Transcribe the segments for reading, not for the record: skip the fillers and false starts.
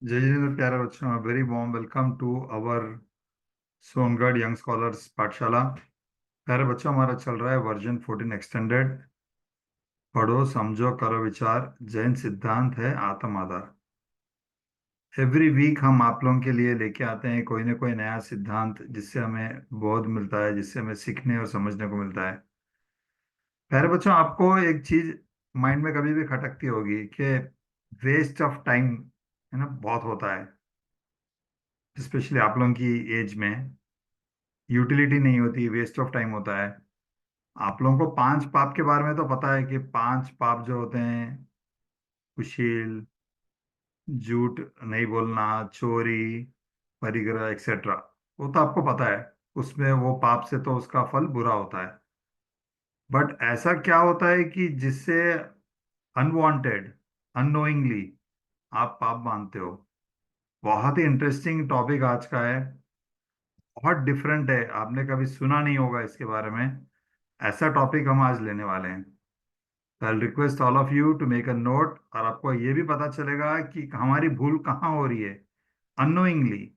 जय जिनेंद्र प्यारे बच्चों, very warm welcome to our Songadh young scholars पाठशाला। प्यारे बच्चों, हमारा चल रहा है वर्जन 14 एक्सटेंडेड। पढ़ो समझो करो विचार, जैन सिद्धांत है आत्म आधार। एवरी वीक हम आप लोगों के लिए लेके आते हैं कोई ना कोई नया सिद्धांत, जिससे हमें बोध मिलता है, जिससे हमें सीखने और समझने को मिलता है। प्यारे बच्चों, आपको एक चीज माइंड में कभी भी खटकती होगी कि वेस्ट ऑफ टाइम है ना, बहुत होता है। स्पेशली आप लोगों की एज में यूटिलिटी नहीं होती, वेस्ट ऑफ टाइम होता है। आप लोगों को पांच पाप के बारे में तो पता है कि पांच पाप जो होते हैं, कुशील, झूठ नहीं बोलना, चोरी, परिग्रह एक्सेट्रा, वो तो आपको पता है। उसमें वो पाप से तो उसका फल बुरा होता है। बट ऐसा क्या होता है कि जिससे अनवांटेड, अननोइंगली आप पाप मानते हो? बहुत ही इंटरेस्टिंग टॉपिक आज का है। बहुत डिफरेंट है, आपने कभी सुना नहीं होगा इसके बारे में। ऐसा टॉपिक हम आज लेने वाले हैं। I request all of you to make a note, और आपको ये भी पता चलेगा कि हमारी भूल कहाँ हो रही है। अननोइंगली,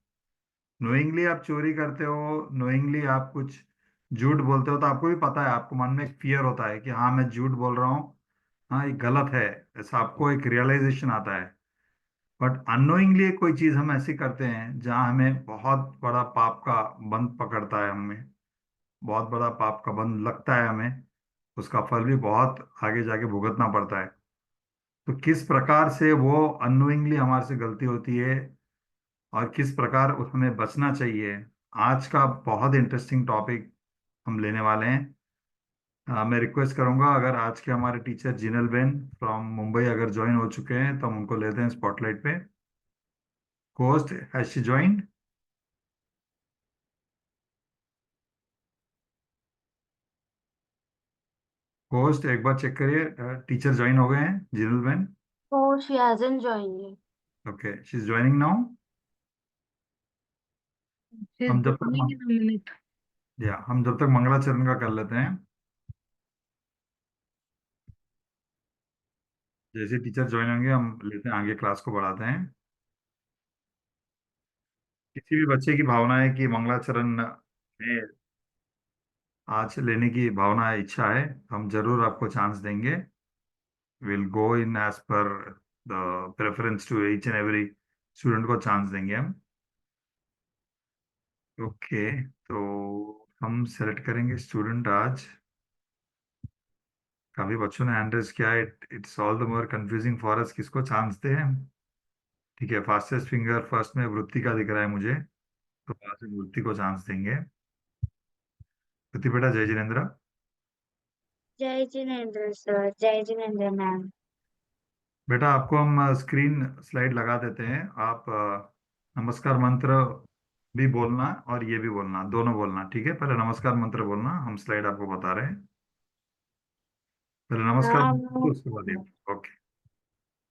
नोइंगली आप चोरी करते हो, नोइंगली आप कुछ झूठ बोलते हो, तो आपको भी पता है, आपको मन में एक फियर होता है कि हाँ मैं झूठ बोल रहा हूँ, हाँ ये गलत है। ऐसा आपको एक रियलाइजेशन आता है। बट अननोइंगली कोई चीज़ हम ऐसी करते हैं जहाँ हमें बहुत बड़ा पाप का बंध पकड़ता है, हमें बहुत बड़ा पाप का बंध लगता है हमें। उसका फल भी बहुत आगे जाके भुगतना पड़ता है। तो किस प्रकार से वो अननोइंगली हमारे से गलती होती है और किस प्रकार हमें बचना चाहिए, आज का बहुत इंटरेस्टिंग टॉपिक हम लेने वाले हैं। मैं रिक्वेस्ट करूंगा, अगर आज के हमारे teacher Jinal Ben from Mumbai अगर ज्वाइन हो चुके हैं तो हम उनको लेते हैं स्पॉटलाइट पे। Host, has she joined? Host एक बार चेक करिए, टीचर ज्वाइन हो गए हैं Jinal Ben? Oh, she hasn't joined yet. Okay, she is joining now. She's हम जब तक joining in a minute. हम जब तक मंगलाचरण का कर लेते हैं। जैसे टीचर ज्वाइन होंगे हम लेते हैं आगे, क्लास को बढ़ाते हैं। किसी भी बच्चे की भावना है कि मंगलाचरण में आज लेने की भावना है, इच्छा है, हम जरूर आपको चांस देंगे। Will go in as per the preference to each and every student को चांस देंगे हम। ओके, तो हम सेलेक्ट करेंगे स्टूडेंट आज। काफी बच्चों ने हैंड रेज किया है, it's all the more confusing for us, किसको चांस दें हम। ठीक है, फास्टेस्ट फिंगर फर्स्ट में वृत्ति का दिख रहा है मुझे, तो आज हम वृत्ति को चांस देंगे। वृत्ति बेटा, जय जिनेन्द्र। जय जिनेन्द्र सर, जय जिनेन्द्र मैम। बेटा आपको हम स्क्रीन स्लाइड लगा देते हैं, आप नमस्कार मंत्र भी बोलना और ये भी बोलना, दोनों बोलना, ठीक है? पहले नमस्कार मंत्र बोलना, हम स्लाइड आपको बता रहे हैं। पहले नमस्कार नमो मंत्र, उसके बाद ये। ओके।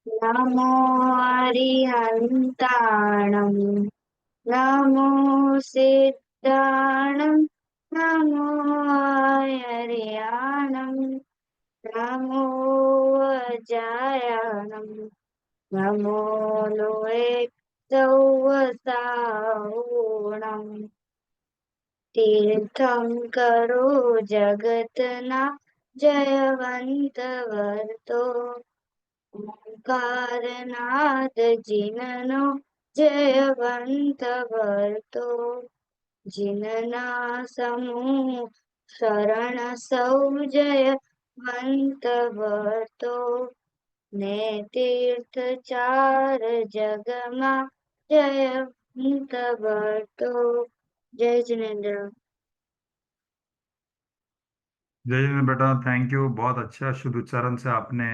नमो हरिहन्ताणं, नमो सिद्धाणं, नमो हरियाणं, नमो वज्रायणं, नमो लोके सौवसाहुणम्। तीर्थंकरो जगतना जयवंत वर्तो, ओंकारनाद जिननो जयवंत वर्तो। जिनना समूह शरण सौ जयवंत वर्तो, ने तीर्थ चार जगमा जयवंत वर्तो। जय जिनेन्द्र। जय जिनेन्द्र बेटा, थैंक यू, बहुत अच्छा शुद्ध उच्चारण से आपने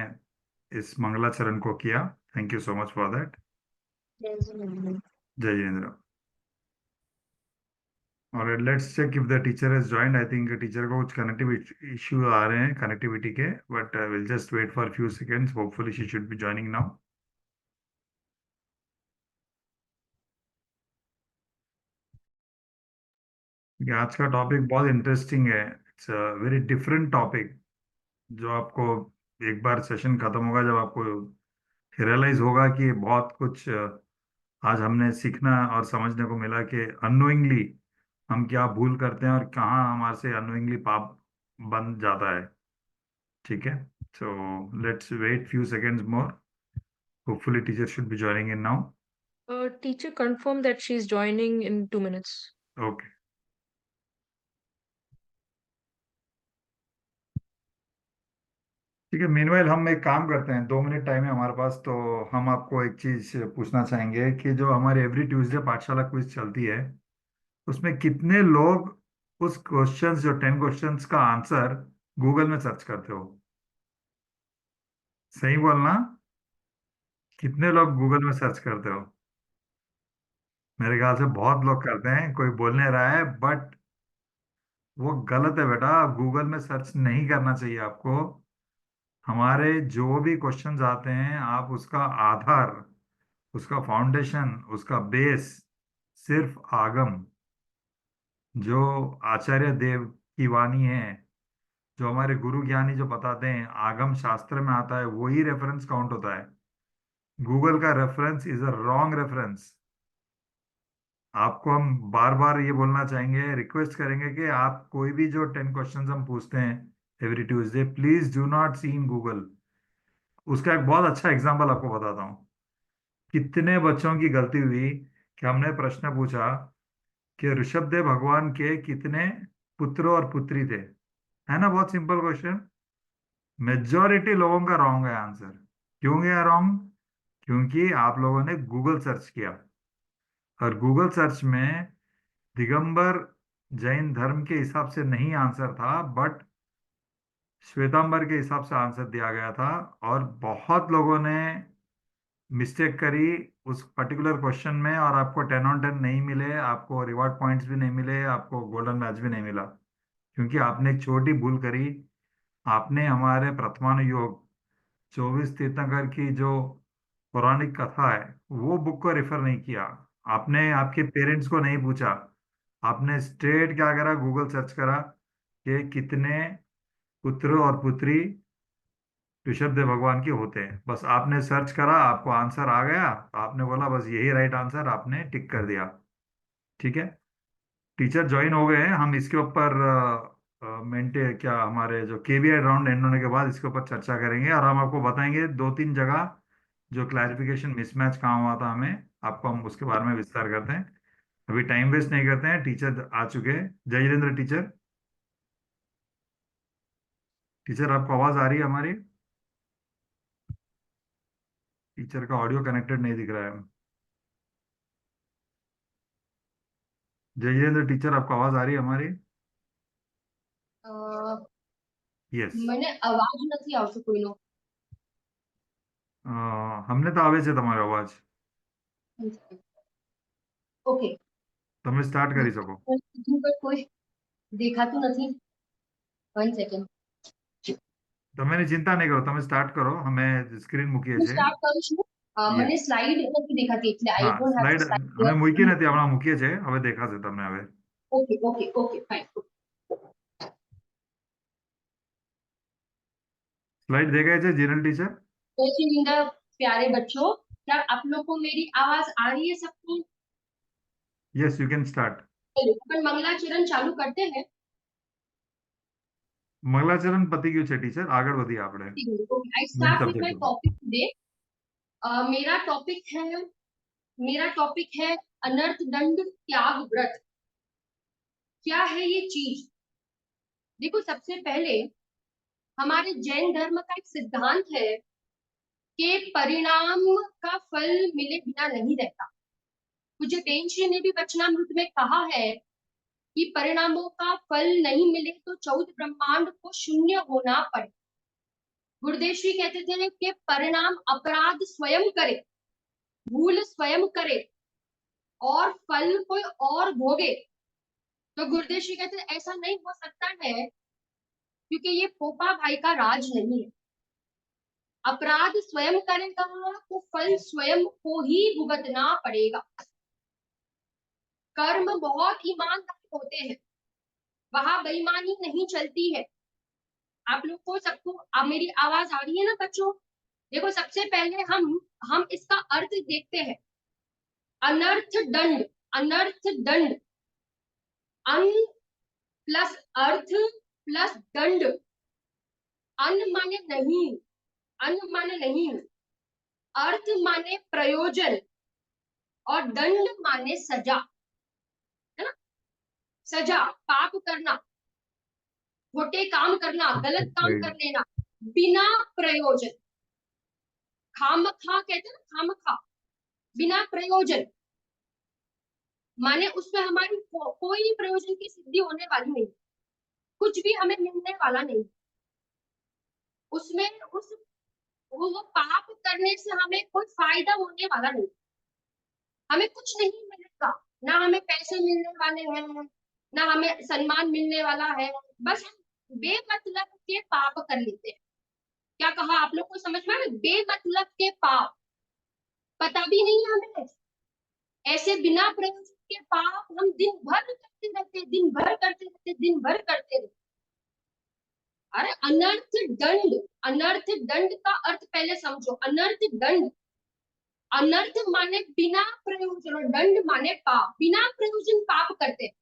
इस मंगलाचरण को किया। Thank you so much for that. जय जिनेन्द्र। जय जिनेन्द्र। और let's check if the teacher has joined. I think teacher को कुछ कनेक्टिविटी इश्यू आ रहे हैं, कनेक्टिविटी के, but will just wait for few seconds, hopefully she should be joining now. आज का टॉपिक बहुत इंटरेस्टिंग है, it's a very different topic, जो आपको एक बार सेशन खत्म होगा जब आपको रियलाइज होगा कि बहुत कुछ आज हमने सीखना और समझने को मिला कि अननोइंगली हम क्या भूल करते हैं और कहाँ हमारे से अननोइंगली पाप बन जाता है। ठीक है, so let's wait few seconds more. Hopefully teacher should be joining in now. Teacher confirmed that she's joining in 2 minutes. Okay, ठीक है। मीनवाइल हम एक काम करते हैं, 2 मिनट टाइम है हमारे पास, तो हम आपको एक चीज पूछना चाहेंगे कि जो हमारे एवरी ट्यूसडे पाठशाला क्विज चलती है, उसमें कितने लोग उस क्वेश्चंस, जो 10 क्वेश्चंस का आंसर गूगल में सर्च करते हो? सही बोलना, कितने लोग गूगल में सर्च करते हो? मेरे ख्याल से बहुत लोग करते हैं, कोई बोल नहीं रहा है, बट वो गलत है बेटा। गूगल में सर्च नहीं करना चाहिए आपको। हमारे जो भी क्वेश्चंस आते हैं, आप उसका आधार, उसका फाउंडेशन, उसका बेस सिर्फ आगम, जो आचार्य देव की वाणी है, जो हमारे गुरु ज्ञानी जो बताते हैं, आगम शास्त्र में आता है, वही रेफरेंस काउंट होता है। गूगल का reference is a wrong reference. आपको हम बार बार ये बोलना चाहेंगे, रिक्वेस्ट करेंगे कि आप कोई भी जो 10 क्वेश्चंस हम पूछते हैं every Tuesday, please do not see in Google. उसका एक बहुत अच्छा एग्जांपल आपको बताता हूँ। कितने बच्चों की गलती हुई कि हमने प्रश्न पूछा कि ऋषभदेव भगवान के कितने पुत्र और पुत्री थे। है ना, बहुत सिंपल क्वेश्चन। मेजॉरिटी लोगों का रॉन्ग है आंसर। क्यों गया रॉन्ग? क्योंकि आप लोगों ने गूगल सर्च किया, और गूगल सर्च में दिगंबर जैन धर्म के हिसाब से नहीं आंसर था, बट श्वेतांबर के हिसाब से आंसर दिया गया था। और बहुत लोगों ने मिस्टेक करी उस पर्टिकुलर क्वेश्चन में, और आपको 10 on 10 नहीं मिले, आपको रिवार्ड पॉइंट्स भी नहीं मिले, आपको गोल्डन बैच भी नहीं मिला, क्योंकि आपने एक छोटी भूल करी। आपने हमारे प्रथमानुयोग 24 तीर्थंकर की जो पौराणिक कथा है, वो बुक को रेफर नहीं किया। आपने आपके पेरेंट्स को नहीं पूछा। आपने स्ट्रेट क्या करा, गूगल सर्च करा कि कितने पुत्र और पुत्री ऋषभदेव भगवान के होते हैं। बस आपने सर्च करा, आपको आंसर आ गया, तो आपने बोला बस यही राइट आंसर, आपने टिक कर दिया। ठीक है, टीचर ज्वाइन हो गए हैं। हम इसके ऊपर मेंटे क्या, हमारे जो केवीआई राउंड एंड होने के बाद इसके ऊपर चर्चा करेंगे, और हम आपको बताएंगे 2-3 जगह जो क्लैरिफिकेशन मिसमैच कहाँ हुआ था हमें, आपको हम उसके बारे में विस्तार करते हैं। अभी टाइम वेस्ट नहीं करते हैं, टीचर आ चुके हैं। जय जितेंद्र टीचर। टीचर आपको आवाज आ रही है हमारी? टीचर का ऑडियो कनेक्टेड नहीं दिख रहा है। जय जितेंद्र टीचर, आपको आवाज आ रही है हमारी? અ, यस। મને અવાજ નથી આવતો કોઈનો. हमने तो आवे છે તમારો અવાજ। ઓકે, તમે સ્ટાર્ટ કરી શકો। કીધું પણ કોઈ દેખાતું નથી. 1 સેકન્ડ, તમે એની ચિંતા નહીં કરો, તમે સ્ટાર્ટ કરો, અમે સ્ક્રીન મૂકીએ હું છીએ। સ્ટાર્ટ કરું છું. મને યસ, સ્લાઇડ નથી દેખાતી એટલે આઈ હા, don't have slide the slide અમે હિયર. મૂકી નથી, હમણાં મૂકીએ છીએ, હવે દેખાશે તમને હવે। Okay okay okay fine. Slide देखाય છે જીરલ ટીચર? तो मेरा प्यारे बच्चों, क्या आप लोग को मेरी आवाज आ रही है सबको? Yes, you can start. चलो अपन मंगलाचरण चालू करते हैं. મંગલાચરણ પતી ગયું છે ટીચર, આગળ વધીએ આપણે I main start with my subject ઉપર। Topic today. मेरा टॉपिक है, मेरा टॉपिक है अनर्थ दंड त्याग व्रत. क्या है ये चीज? देखो, सबसे पहले हमारे जैन धर्म का एक सिद्धांत है कि परिणाम का फल मिले बिना नहीं रहता. पूज्य पेंशी ने भी वचनामृत में कहा है कि परिणामों का फल नहीं मिले तो 14 ब्रह्मांड को शून्य होना पड़े. गुरुदेव श्री कहते थे कि परिणाम अपराध स्वयं करे, भूल स्वयं करे और फल कोई और भोगे. तो गुरुदेव श्री कहते हैं ऐसा नहीं हो सकता है, क्योंकि ये पोपा भाई का राज नहीं है. अपराध स्वयं करेगा तो फल स्वयं को ही भुगतना पड़ेगा. कर्म बहुत ईमानदार होते हैं, वहां बेईमानी नहीं चलती है. आप लोग को सबको मेरी आवाज आ रही है ना बच्चों? देखो, सबसे पहले हम इसका अर्थ देखते हैं. अनर्थ दंड, अनर्थ दंड, अन प्लस अर्थ प्लस दंड। अन माने नहीं, अन माने नहीं, अर्थ माने प्रयोजन और दंड माने सजा, है ना। सजा, पाप करना, खोटे काम करना, गलत काम कर लेना बिना प्रयोजन। खामखा कहते हैं ना, खामखा, बिना प्रयोजन, माने उसमें हमारी कोई प्रयोजन की सिद्धि होने वाली नहीं, कुछ भी हमें मिलने वाला नहीं उसमें, उस वो पाप करने से हमें कोई फायदा होने वाला नहीं, हमें कुछ नहीं मिलेगा, ना हमें पैसे मिलने वाले हैं, ना हमें सम्मान मिलने वाला है, बस हम बेमतलब के पाप कर लेते हैं। क्या कहा आप लोग को समझ में आया? बेमतलब के पाप, पता भी नहीं है हमें, ऐसे बिना प्रयोजन के पाप हम दिन भर करते रहते, दिन भर करते रहते, दिन भर करते रहते। अरे अनर्थ दंड, अनर्थ दंड का अर्थ पहले समझो। अनर्थ दंड, अनर्थ माने बिना प्रयोजन और दंड माने पाप, बिना प्रयोजन पाप करते हैं।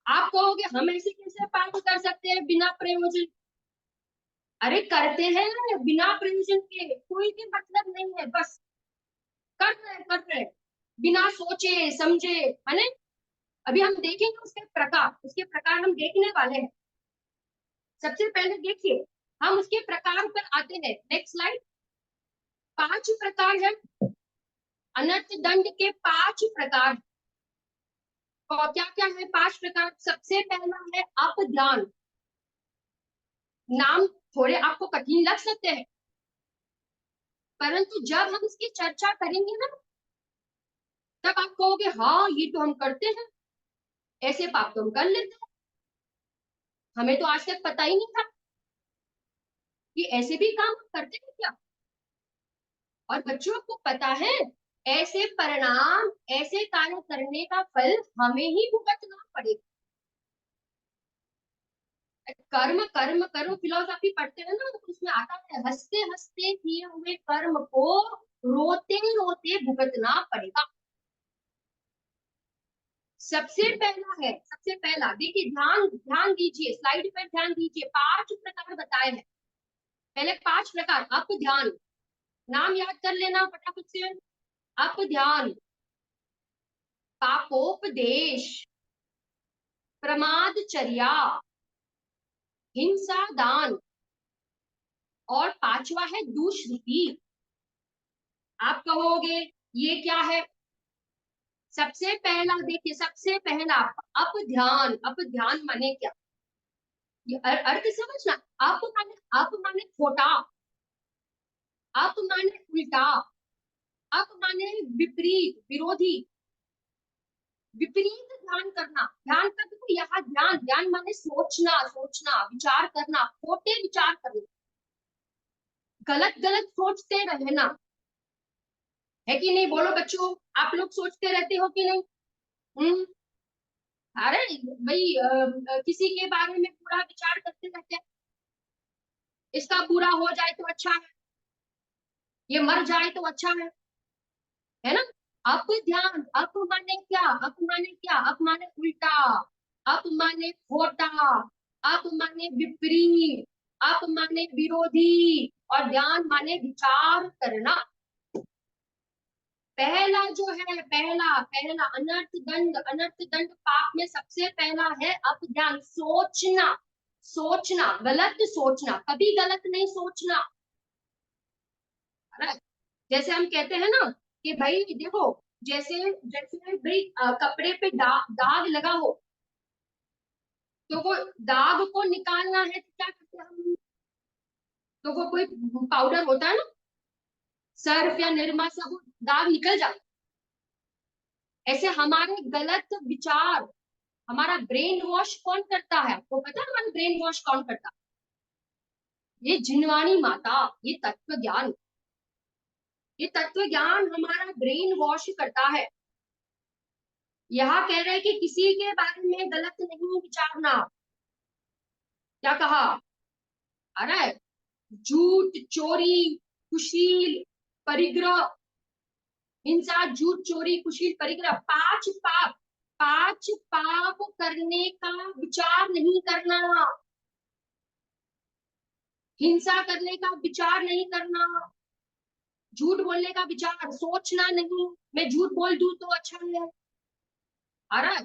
आप कहोगे हम ऐसे कैसे पाप कर सकते हैं बिना प्रयोजन? अरे करते हैं बिना प्रयोजन के, कोई भी मतलब नहीं है, बस कर रहे बिना सोचे समझे, है ना। अभी हम देखेंगे उसके प्रकार हम देखने वाले हैं। सबसे पहले देखिए, हम उसके प्रकार पर आते हैं। Next slide. 5 प्रकार है अनर्थ दंड के, 5 प्रकार। और क्या क्या है 5 प्रकार? सबसे पहला है अपध्यान। नाम थोड़े आपको कठिन लग सकते हैं, परंतु जब हम इसकी चर्चा करेंगे ना, तब आप कहोगे हाँ ये तो हम करते हैं, ऐसे पाप तो हम कर लेते हैं, हमें तो आज तक पता ही नहीं था कि ऐसे भी काम करते हैं क्या। और बच्चों को पता है, ऐसे परिणाम, ऐसे कार्य करने का फल हमें ही भुगतना पड़ेगा। कर्म कर्म कर्म फिलोसॉफी पढ़ते हैं ना, तो उसमें आता है हंसते हंसते किए हुए कर्म को रोते रोते भुगतना पड़ेगा। सबसे पहला है, सबसे पहला देखिए, ध्यान ध्यान दीजिए, स्लाइड पर ध्यान दीजिए। 5 प्रकार बताए हैं। पहले 5 प्रकार। अप ध्यान, नाम याद कर लेना फटाफट से। अप ध्यान, पापोपदेश, प्रमादचर्या, हिंसा दान, और 5वां है दुष्कृति। आप कहोगे ये क्या है? सबसे पहला देखिए, सबसे पहला अप ध्यान। अप ध्यान माने क्या? ये अर्थ समझना। अप माने खोटा, अप माने उल्टा, अप माने विपरीत, विरोधी, विपरीत ध्यान करना। ध्यान का देखो यहाँ ध्यान, ध्यान माने सोचना, सोचना, विचार करना, खोटे विचार करना, गलत गलत सोचते रहना, है कि नहीं? बोलो बच्चों, आप लोग सोचते रहते हो कि नहीं? अरे भाई, किसी के बारे में बुरा विचार करते रहते हैं, इसका बुरा हो जाए तो अच्छा है, ये मर जाए तो अच्छा है ना। अप ध्यान, अप माने क्या? अप माने क्या? अप माने उल्टा, अप माने खोटा, अप माने विपरीत, अप माने विरोधी, और ध्यान माने विचार करना। पहला जो है, पहला पहला अनर्थ दंड, अनर्थ दंड पाप में सबसे पहला है अपध्यान, सोचना, सोचना, गलत सोचना, कभी गलत नहीं सोचना। जैसे हम कहते हैं ना कि भाई देखो, जैसे जैसे भाई कपड़े पे दाग लगा हो, तो वो दाग को निकालना है तो क्या करते हैं हम? तो वो कोई पाउडर होता है ना, सर्फ या निरमा से वो दाग निकल जाता। ऐसे हमारे गलत विचार, हमारा ब्रेन वॉश कौन करता है? आपको पता है हमारा ब्रेन वॉश कौन करता है? ये जिनवानी माता, ये तत्व ज्ञान, ये तत्व ज्ञान हमारा ब्रेन वॉश करता है। यहाँ कह रहे हैं कि किसी के बारे में गलत नहीं विचारना। क्या कहा? अरे झूठ, चोरी, कुशील, परिग्रह, हिंसा, झूठ, चोरी, कुशील, परिग्रह, पांच पाप करने का विचार नहीं करना, हिंसा करने का विचार नहीं करना, झूठ बोलने का विचार सोचना नहीं, मैं झूठ बोल दूं तो अच्छा है, आ रहा है?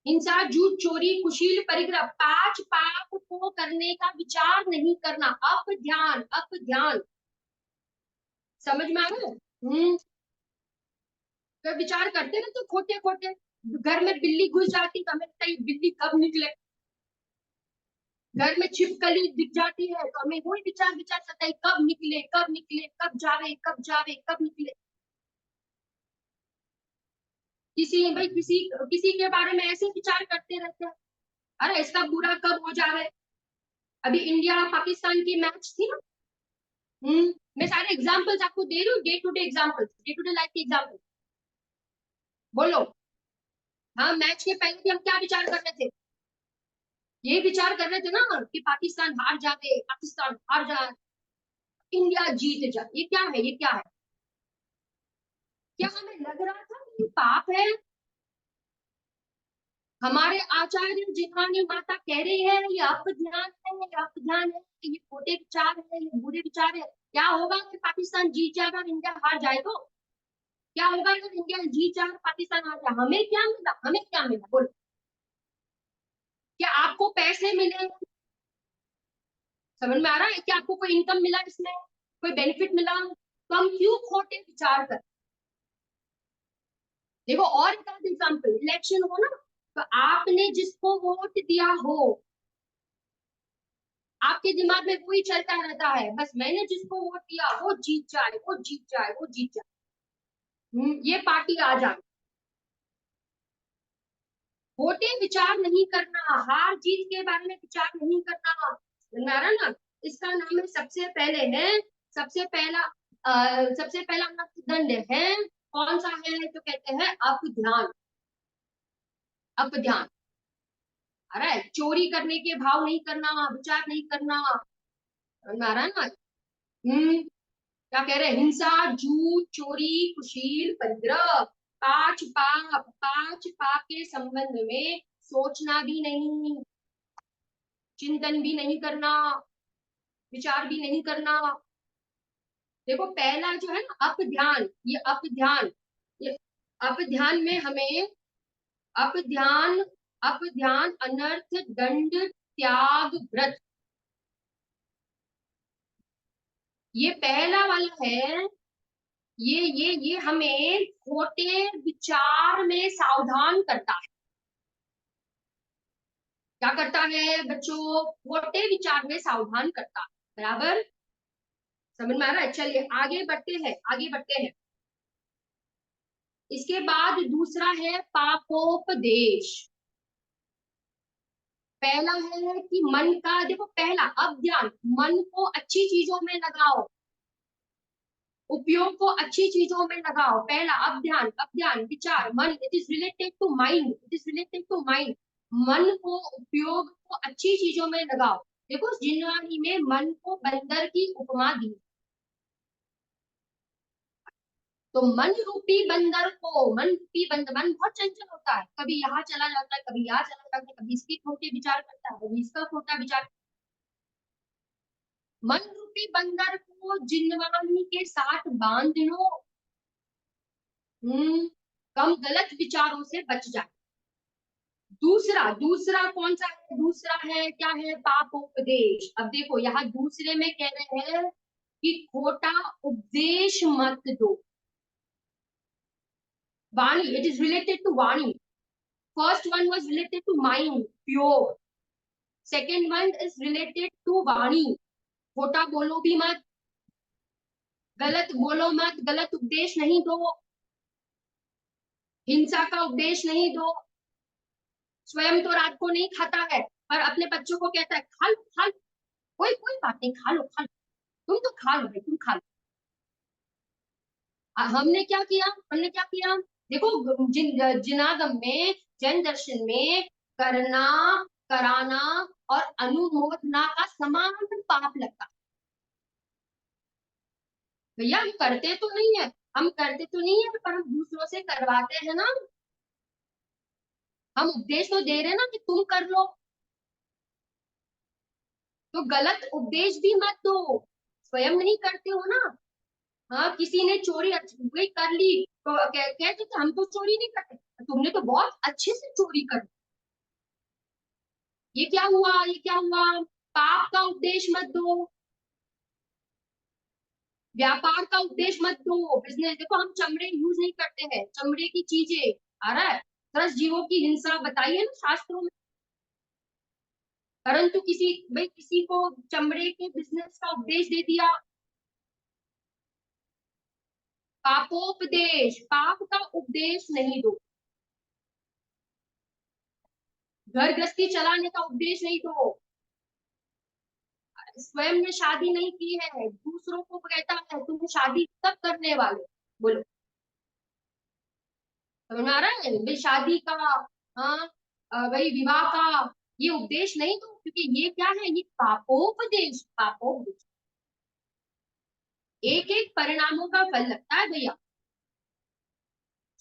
हिंसा, झूठ, चोरी, कुशील, परिग्रह, पांच पाप को करने का विचार नहीं करना, अप ध्यान, समझ में आ रहा है? तो विचार करते ना तो खोटे खोटे, घर में बिल्ली घुस जाती तो हमें लगता है ये बिल्ली कब निकले, घर में छिपकली दिख जाती है तो हमें वही विचार करता है कब निकले, कब जावे, कब निकले। किसी के बारे में ऐसे विचार करते रहते हैं, अरे इसका बुरा कब हो जावे। अभी इंडिया पाकिस्तान की मैच थी ना, मैं सारे एग्जांपल्स आपको दे रही हूँ, day to day examples, day to day life के एग्जांपल। बोलो, हाँ, मैच के पहले भी हम क्या विचार कर रहे थे, ये विचार कर रहे थे ना कि पाकिस्तान हार जाए, इंडिया जीत जाए। ये क्या है, क्या हमें लग रहा था कि ये पाप है? हमारे आचार्य जिहानी माता कह रही है ये अपध्यान है, कि ये खोटे विचार है, ये बुरे विचार है। क्या होगा कि पाकिस्तान जीत जाएगा, इंडिया हार जाए तो? क्या होगा अगर इंडिया जीत जाए, पाकिस्तान हार जाए? हमें क्या मिला बोलो? क्या आपको पैसे मिले? समझ में आ रहा है? क्या आपको कोई इनकम मिला, इसमें कोई बेनिफिट मिला? तो हम क्यों खोटे विचार कर? देखो और एक एग्जाम्पल, इलेक्शन हो ना, तो आपने जिसको वोट दिया हो, आपके दिमाग में वही चलता रहता है, बस मैंने जिसको वोट दिया वो जीत जाए। ये पार्टी आ जाए। खोटे विचार नहीं करना, हार जीत के बारे में विचार नहीं करना, नारा ना। इसका नाम है सबसे पहला मापदंड है, कौन सा है? तो कहते हैं अपध्यान। अरे चोरी करने के भाव नहीं करना, विचार नहीं करना, नारा ना। क्या कह रहे हैं? हिंसा, झूठ, चोरी, कुशील, परिग्रह, पांच पाप के संबंध में सोचना भी नहीं, चिंतन भी नहीं करना, विचार भी नहीं करना। देखो पहला जो है ना ये अप ध्यान में हमें अप ध्यान अनर्थ दंड त्याग व्रत, ये पहला वाला है। ये हमें खोटे विचार में सावधान करता है। क्या करता है बच्चों? खोटे विचार में सावधान करता है, बराबर? समझ में आ रहा है? चलिए आगे बढ़ते हैं। इसके बाद दूसरा है पापोपदेश। पहला है कि मन का, देखो पहला अब ध्यान, मन को अच्छी चीजों में लगाओ, उपयोग को अच्छी चीजों में लगाओ। पहला अब ध्यान विचार, मन, it is related to mind, मन को, उपयोग को अच्छी चीजों में लगाओ। देखो जिनवाणी में मन को बंदर की उपमा दी, तो मन रूपी बंदर को, मन बहुत चंचल होता है, कभी यहाँ चला जाता है, कभी यहाँ चला जाता है, कभी इसके खोटे विचार करता है, कभी इसका खोटा विचार। मन रूपी बंदर को जिनवानी के साथ बांध लो, कम गलत विचारों से बच जाए। दूसरा कौन सा है? दूसरा है क्या है? पापोपदेश। अब देखो यहाँ दूसरे में कह रहे हैं कि खोटा उपदेश मत दो। वाणी, इट इज रिलेटेड टू वाणी। First one was related to mind, pure. Second one is related to वाणी, खोटा बोलो भी मत, गलत बोलो मत, गलत उपदेश नहीं दो, हिंसा का उपदेश नहीं दो। स्वयं तो रात को नहीं खाता है पर अपने बच्चों को कहता है खा लो, कोई बात नहीं, खा लो, तुम तो खा लो भाई, तुम खा लो। हमने क्या किया? देखो जिनागम में, जैन दर्शन में करना, कराना और अनुमोदना का समान पाप लगता। भैया हम करते तो नहीं है, हम करते तो नहीं है पर हम दूसरों से करवाते हैं ना। हम उपदेश तो दे रहे हैं ना कि तुम कर लो, तो गलत उपदेश भी मत दो। स्वयं नहीं करते हो ना। हाँ, किसी ने चोरी वही कर ली तो कहते थे हम तो चोरी नहीं करते, तुमने तो बहुत अच्छे से चोरी कर ली। ये क्या हुआ, ये क्या हुआ? पाप का उपदेश मत दो, व्यापार का उपदेश मत दो। बिजनेस देखो, हम चमड़े यूज नहीं करते हैं, चमड़े की चीजें आ रहा है। 10 जीवों की हिंसा बताइए ना शास्त्रों में। परंतु किसी को चमड़े के बिजनेस का उपदेश दे दिया। पापोपदेश, पाप का उपदेश नहीं दो। घर गृहस्थी चलाने का उपदेश नहीं दो। स्वयं ने शादी नहीं की है, दूसरों को कहता है तुम शादी कब करने वाले, बोलो। समझ में आ रहा है भाई? शादी का, हाँ, भाई विवाह का ये उपदेश नहीं दो, क्योंकि ये क्या है, ये पापोपदेश, पापोपदेश। एक एक परिणामों का फल लगता है भैया।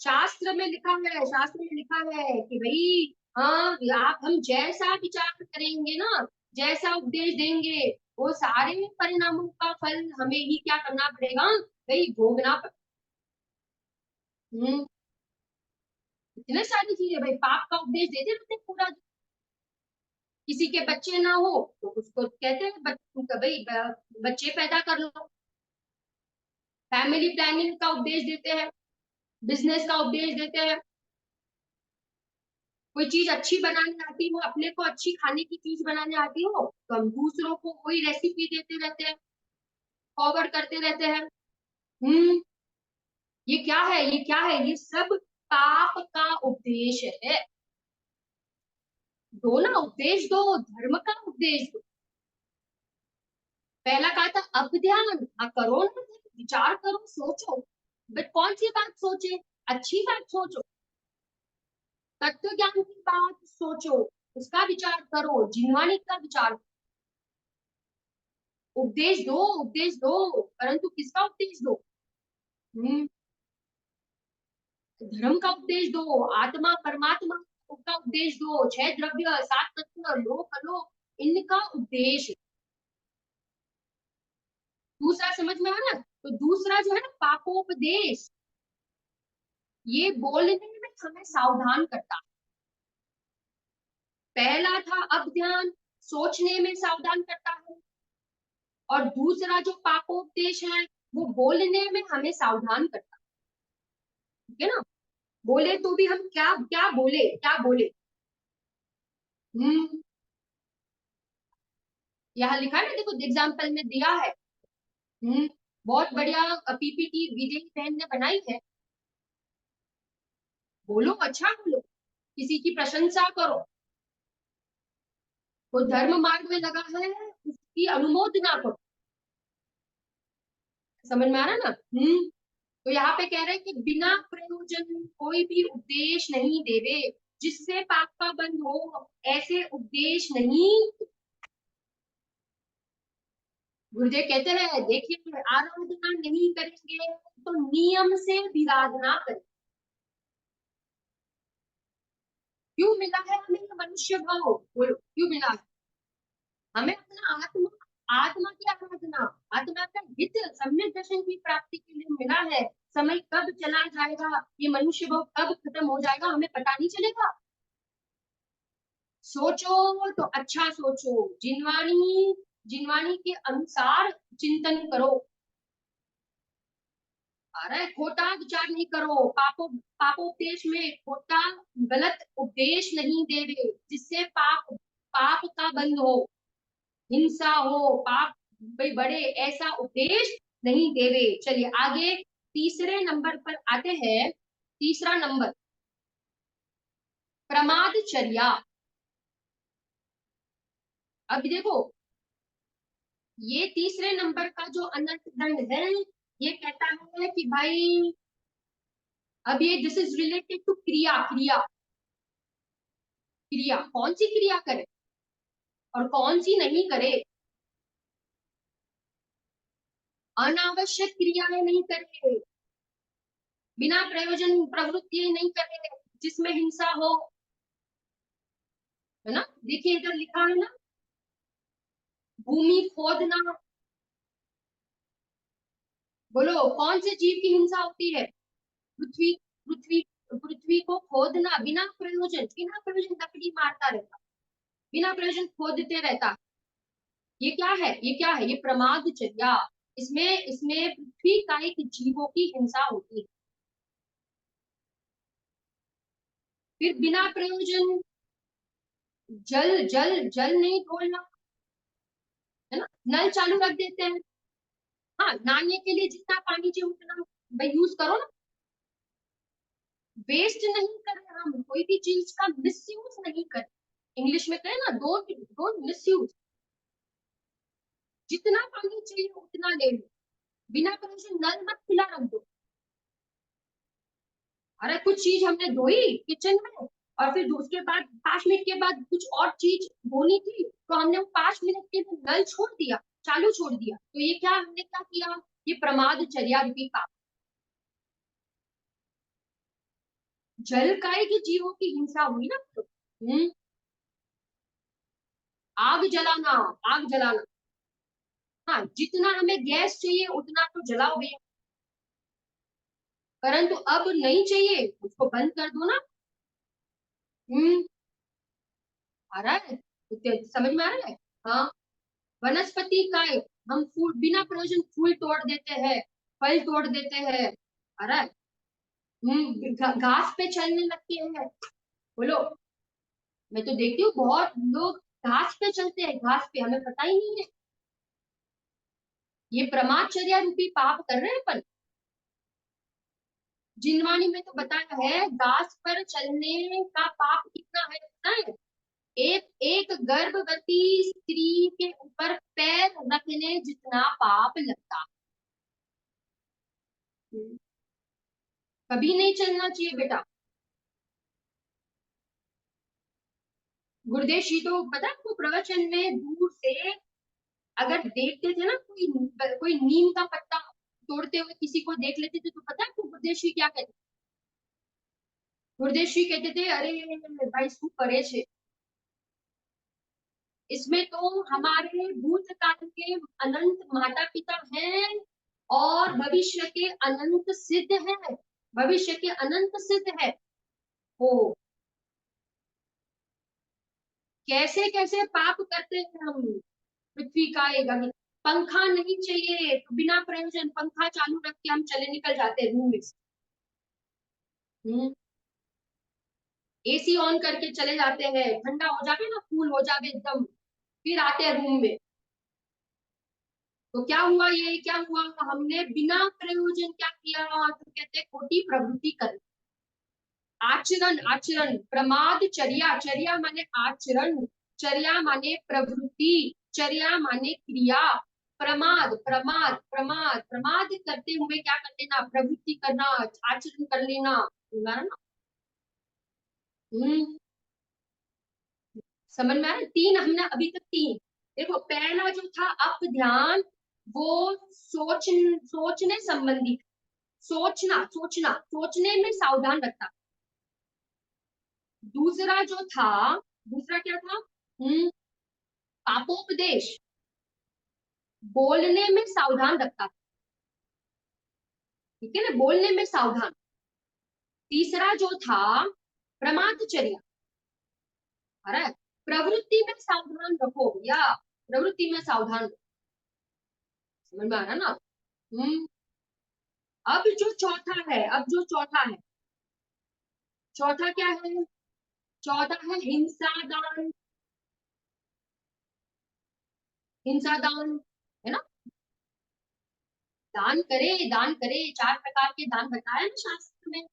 शास्त्र में लिखा है, शास्त्र में लिखा है कि भाई, हाँ, आप हम जैसा विचार करेंगे ना, जैसा उपदेश देंगे, वो सारे परिणामों का फल हमें ही क्या करना पड़ेगा भाई, भोगना पड़ेगा। इतने सारी चीजें भाई, पाप का उपदेश देते रहते हैं पूरा। किसी के बच्चे ना हो तो उसको कहते हैं भाई बच्चे पैदा कर लो। फैमिली प्लानिंग का उपदेश देते हैं, बिजनेस का उपदेश देते हैं। कोई चीज अच्छी बनाने आती हो, अपने को अच्छी खाने की चीज बनाने आती हो, तो हम दूसरों को वही रेसिपी देते रहते हैं, फॉरवर्ड करते रहते हैं। हम्म ये क्या है, ये क्या है? ये सब पाप का उपदेश है। दो ना उपदेश, दो धर्म का उपदेश दो। पहला कहा था अब ध्यान, करो ना, विचार करो, सोचो। बट कौन सी बात सोचे? अच्छी बात सोचो, तत्व ज्ञान की बात सोचो, उसका विचार करो, जिनवानी का विचार करो। उपदेश दो, उपदेश दो, परंतु किसका उपदेश दो? हम्म धर्म का उपदेश दो, आत्मा परमात्मा का उपदेश दो, 6 द्रव्य, 7 तत्व, लोक अलोक, इनका उपदेश। दूसरा समझ में आया? तो दूसरा जो है ना, पापोपदेश, ये बोलने में हमें सावधान करता। पहला था अब ध्यान, सोचने में सावधान करता है, और दूसरा जो पापोपदेश है वो बोलने में हमें सावधान करता है। ठीक है ना? बोले तो भी हम क्या क्या बोले, क्या बोले। हम्म यहाँ लिखा है ना, देखो एग्जाम्पल में दिया है। बहुत बढ़िया पीपीटी विजय बहन ने बनाई है। बोलो, अच्छा बोलो, किसी की प्रशंसा करो। वो धर्म मार्ग में लगा है, उसकी अनुमोदना करो। समझ में आ रहा है ना? तो यहाँ पे कह रहे हैं कि बिना प्रयोजन कोई भी उपदेश नहीं देवे, जिससे पाप का बंध हो, ऐसे उपदेश नहीं। गुरुदेव कहते हैं, देखिए, आराधना नहीं करेंगे तो नियम से विराधना करें। क्यों मिला है हमें ये मनुष्य भाव? बोलो, क्यों मिला है हमें? अपना आत्मा, आत्मा की आराधना, आत्मा का हित, सम्यक दर्शन की प्राप्ति के लिए मिला है। समय कब चला जाएगा, ये मनुष्य भाव कब खत्म हो जाएगा, हमें पता नहीं चलेगा। सोचो तो अच्छा सोचो, जिनवाणी, जिनवाणी के अनुसार चिंतन करो। अरे खोटा विचार नहीं करो, पापोपदेश में खोटा गलत उपदेश नहीं दे रहे, जिससे पाप पाप का बंध हो, हिंसा हो, पाप भाई बड़े, ऐसा उपदेश नहीं दे रहे। चलिए आगे तीसरे नंबर पर आते हैं। तीसरा नंबर, प्रमादचर्या। अब देखो, ये तीसरे नंबर का जो अनर्थ दंड है, ये कहता है कि भाई, अब ये दिस इज रिलेटेड टू क्रिया, क्रिया, क्रिया, कौन सी क्रिया करे और कौन सी नहीं करे। अनावश्यक क्रियाएं नहीं करे, बिना प्रयोजन प्रवृत्ति नहीं करे, जिसमें हिंसा हो, है ना। देखिए इधर लिखा है ना, भूमि खोदना। बोलो कौन से जीव की हिंसा होती है? पृथ्वी, पृथ्वी, पृथ्वी को खोदना बिना प्रयोजन लकड़ी मारता रहता, बिना प्रयोजन खोदते रहता। ये क्या है, ये क्या है? ये प्रमादचर्या। इसमें इसमें पृथ्वी का एक जीवों की हिंसा होती है। फिर बिना प्रयोजन जल जल जल नहीं खोलना, है ना। नल चालू रख देते हैं, हाँ, नहाने के लिए जितना पानी चाहिए उतना भाई यूज करो ना। वेस्ट नहीं कर रहे हम, कोई भी चीज का मिसयूज नहीं कर। इंग्लिश में कहे ना, डोंट डोंट मिसयूज। जितना पानी चाहिए उतना ले लो, बिना प्रयोजन नल मत खुला रख दो। अरे कुछ चीज हमने धोई किचन में, और फिर उसके बाद 5 मिनट के बाद कुछ और चीज धोनी थी, तो हमने वो 5 मिनट के लिए नल छोड़ दिया, चालू छोड़ दिया, तो ये क्या, हमने क्या किया? ये प्रमादचर्या रूपी पाप। जल काय के जीवों की हिंसा हुई ना। आग जलाना, आग जलाना, हाँ, जितना हमें गैस चाहिए उतना तो जलाओ भैया, परंतु अब नहीं चाहिए, उसको बंद कर दो ना। हम्म आ रहा है, समझ में आ रहा है? हाँ, वनस्पति काय, हम फूल बिना प्रयोजन फूल तोड़ देते हैं, फल तोड़ देते हैं, आ रहा है। घास पे चलने लगते हैं। बोलो, मैं तो देखती हूँ बहुत लोग घास पे चलते हैं, घास पे, हमें पता ही नहीं है। ये प्रमादचर्या रूपी पाप कर रहे हैं अपन। जिनवाणी में तो बताया है, घास पर चलने का पाप कितना है पता है? एक एक गर्भवती स्त्री के ऊपर पैर रखने जितना पाप लगता। कभी नहीं चलना चाहिए बेटा। गुरुदेव जी तो पता है आपको, प्रवचन में दूर से अगर देखते थे ना, कोई कोई नीम का पत्ता तोड़ते हुए किसी को देख लेते थे, तो पता है आपको गुरुदेव जी क्या कहते? गुरुदेव जी कहते थे, अरे भाई શું करे छे? इसमें तो हमारे भूतकाल के अनंत माता पिता हैं, और भविष्य के अनंत सिद्ध है, भविष्य के अनंत सिद्ध है। हो, कैसे कैसे पाप करते हैं हम। पृथ्वी का एक पंखा नहीं चाहिए तो बिना प्रयोजन पंखा चालू रख के हम चले निकल जाते हैं रूम में से। एसी ऑन करके चले जाते हैं, ठंडा हो जावे ना, कूल हो जावे एकदम, फिर आते हैं रूम में। तो क्या हुआ, ये क्या हुआ, हमने बिना प्रयोजन क्या किया? तो कहते हैं खोटी प्रवृत्ति कर। आचरण, आचरण, प्रमाद चर्या, चर्या माने आचरण, चर्या माने प्रवृत्ति, चर्या माने क्रिया। प्रमाद, प्रमाद, प्रमाद, प्रमाद करते हुए क्या कर लेना? प्रवृत्ति करना, आचरण कर लेना, ना। हम्म समझ में आया? तीन हमने अभी तक, तीन देखो। पहला जो था अप ध्यान, वो सोचने संबंधी, सोचना, सोचना, सोचने में सावधान रखता। दूसरा जो था, दूसरा क्या था? पापोपदेश, बोलने में सावधान रखता। ठीक है ना, बोलने में सावधान। तीसरा जो था प्रमादचर्या, है प्रवृत्ति में सावधान रखो, या प्रवृत्ति में सावधान रखो। समझ में आ रहा ना? अब जो चौथा है, अब जो चौथा है, चौथा क्या है? चौथा है हिंसा दान, हिंसा दान, है ना। दान करे, दान करे, 4 प्रकार के दान बताया ना शास्त्र में।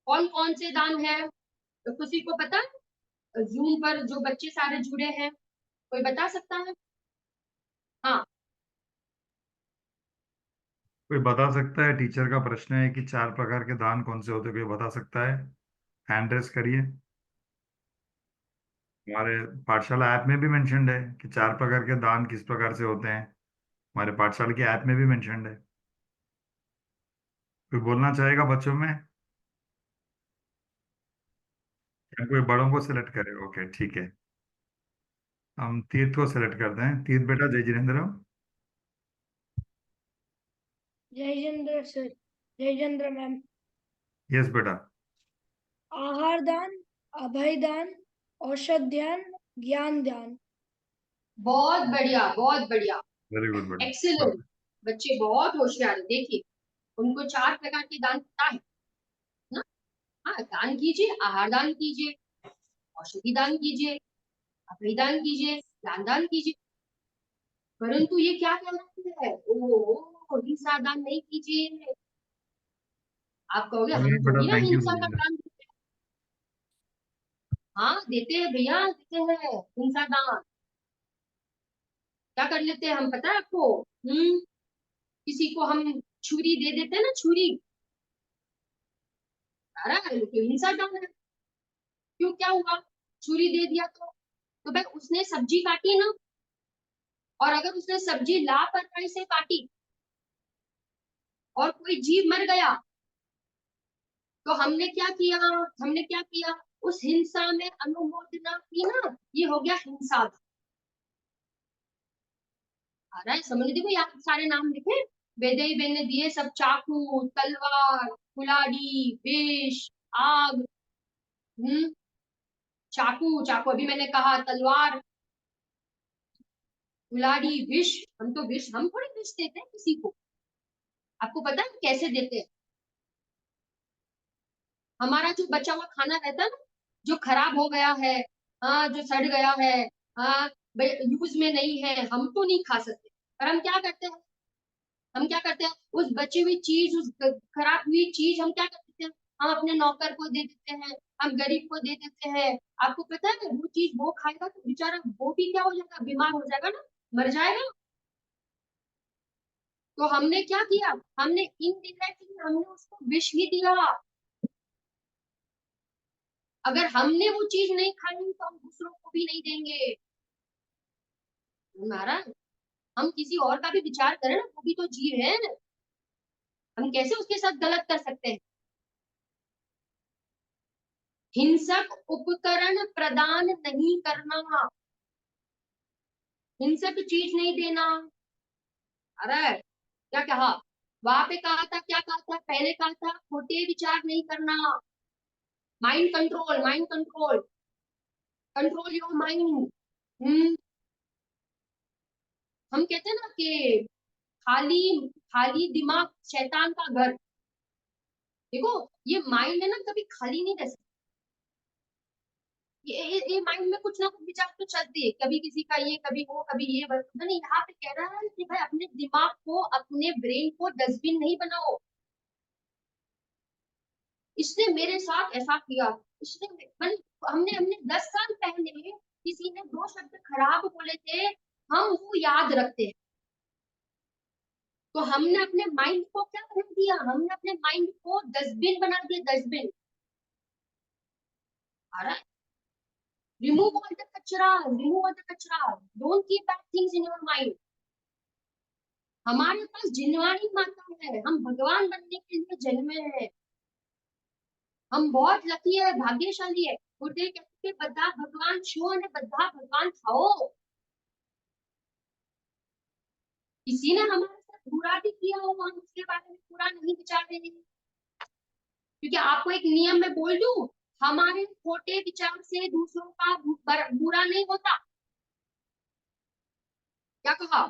कौन कौन से दान है? तो किसी को पता है? जूम पर जो बच्चे सारे जुड़े हैं, कोई बता सकता है? हाँ, कोई बता सकता है? टीचर का प्रश्न है कि 4 प्रकार के दान कौन से होते हैं, कोई बता सकता है? हैंड रेस करिए। हमारे पाठशाला ऐप में भी मेंशन्ड है कि 4 प्रकार के दान किस प्रकार से होते हैं। हमारे पाठशाला की ऐप में भी मेंशन्ड है। कोई बोलना चाहेगा बच्चों में, या कोई बड़ों को सिलेक्ट करे? ओके ठीक है, हम तीर्थ को सिलेक्ट करते हैं। तीर्थ बेटा, जय Jinendra. Jayachandra sir, Jayachandra ma'am. Yes बेटा। आहार दान, अभय दान, औषध ध्यान, ज्ञान ध्यान। बहुत बढ़िया, बहुत बढ़िया, वेरी गुड बेटा। एक्सीलेंट। बच्चे बहुत होशियार है। देखिए, उनको 4 प्रकार के दान पता है ना। हाँ, दान कीजिए, आहार दान कीजिए, औषधि दान कीजिए, अभय दान कीजिए, ज्ञान दान कीजिए। परंतु ये क्या कहलाता है? ओ, हिंसा दान नहीं कीजिए। आप कहोगे हम नहीं बेटा, थोड़ी ना थैंक यू हिंसा का बोलिए। दान देते हैं। हाँ देते हैं भैया, देते हैं हिंसा दान। क्या कर लेते हैं हम, पता है आपको? किसी को हम छुरी दे देते हैं ना, छुरी, अरे तो हिंसा दान है। क्यों, क्या हुआ? छुरी दे दिया तो भाई उसने सब्जी काटी ना, और अगर उसने सब्जी लापरवाही से काटी और कोई जीव मर गया, तो हमने क्या किया? हमने क्या किया? उस हिंसा में अनुमोदना की ना, ये हो गया हिंसा। आ रहा है समझ? देखो यहाँ सारे नाम लिखे, वेदई बेन ने दिए सब, चाकू, तलवार, कुल्हाड़ी, विष, आग। चाकू, चाकू अभी मैंने कहा, तलवार, कुल्हाड़ी, विष। हम तो विष, हम थोड़ी विष देते हैं किसी को। आपको पता है कैसे देते हैं? हमारा जो बचा हुआ खाना रहता है ना, जो खराब हो गया है, हाँ, जो सड़ गया है, हाँ, यूज में नहीं है, हम तो नहीं खा सकते। पर हम क्या करते हैं? हम क्या करते हैं? उस बची हुई चीज, उस खराब हुई चीज हम क्या कर देते हैं? हम अपने नौकर को दे देते हैं, हम गरीब को दे देते हैं। आपको पता है वो चीज वो खाएगा तो बेचारा वो भी क्या हो जाएगा? बीमार हो जाएगा ना, मर जाएगा। तो हमने क्या किया? हमने इनडायरेक्टली हमने उसको विष ही दिया। अगर हमने वो चीज नहीं खाई तो हम दूसरों को भी नहीं देंगे। हमारा, हम किसी और का भी विचार करें ना, वो भी तो जीव है। हम कैसे उसके साथ गलत कर सकते हैं? हिंसक उपकरण प्रदान नहीं करना, हिंसक चीज नहीं देना। अरे क्या कहा? वहां पे कहा था, क्या कहा था? पहले कहा था खोटे विचार नहीं करना, mind control, mind control, control your mind. हम कहते हैं ना कि खाली खाली दिमाग शैतान का घर। देखो, ये माइंड है ना, कभी खाली नहीं रह सकता। ये माइंड में कुछ ना कुछ विचार तो चलते है, कभी किसी का ये, कभी वो, कभी ये। नहीं, यहाँ पे कह रहा है कि भाई अपने दिमाग को, अपने ब्रेन को डस्टबिन नहीं बनाओ। इसने मेरे साथ ऐसा किया, इसने हमने हमने 10 साल पहले किसी ने 2 शब्द खराब बोले थे, हम वो याद रखते हैं। तो हमने अपने माइंड को क्या कर दिया? हमने अपने माइंड को डस्टबिन बना दिया, डस्टबिन। आ रहा है? रिमूव ऑल द कचरा, रिमूव ऑल द कचरा, don't keep bad things in your mind. हमारे पास जिनवाणी माता है, हम भगवान बनने के लिए जन्मे हैं। हम बहुत लकी है, भाग्यशाली है। बुढ़े कहते हैं बद्धा भगवान छो ने बद्धा भगवान खाओ। किसी ने हमारे साथ बुरा भी किया हो, हम उसके बारे में पूरा नहीं विचार रहे हैं। क्योंकि आपको एक नियम में बोल दूं, हमारे खोटे विचार से दूसरों का बुरा नहीं होता। क्या कहा?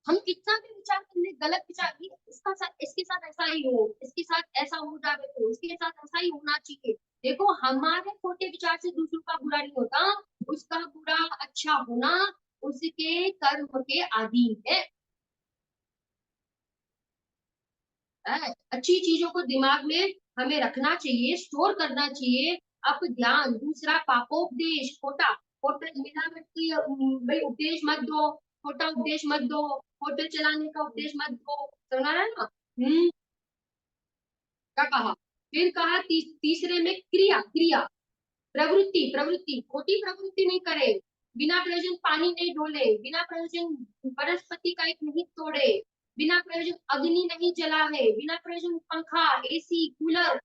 हम कितना भी विचार कर ले, गलत विचार भी, इसके साथ ऐसा ही हो, इसके साथ ऐसा हो जाए तो इसके साथ ऐसा ही होना चाहिए। देखो, हमारे खोटे विचार से दूसरों का बुरा नहीं होता, उसका बुरा अच्छा होना उसके कर्म के अधीन है। अच्छी चीजों को दिमाग में हमें रखना चाहिए, स्टोर करना चाहिए। अब ध्यान दूसरा, पापोपदेश, खोटा खोटा मिलावट की भाई उपदेश मत दो, खोटा उपदेश मत दो, होटल चलाने का उपदेश मत दो। सुना है ना? क्या कहा? फिर कहा तीसरे में क्रिया, क्रिया, प्रवृत्ति, प्रवृत्ति, खोटी प्रवृत्ति नहीं करे, बिना प्रयोजन पानी नहीं डोले, बिना प्रयोजन वनस्पति का एक नहीं तोड़े। बिना प्रयोजन अग्नि नहीं जलावे, बिना प्रयोजन पंखा, एसी, कूलर,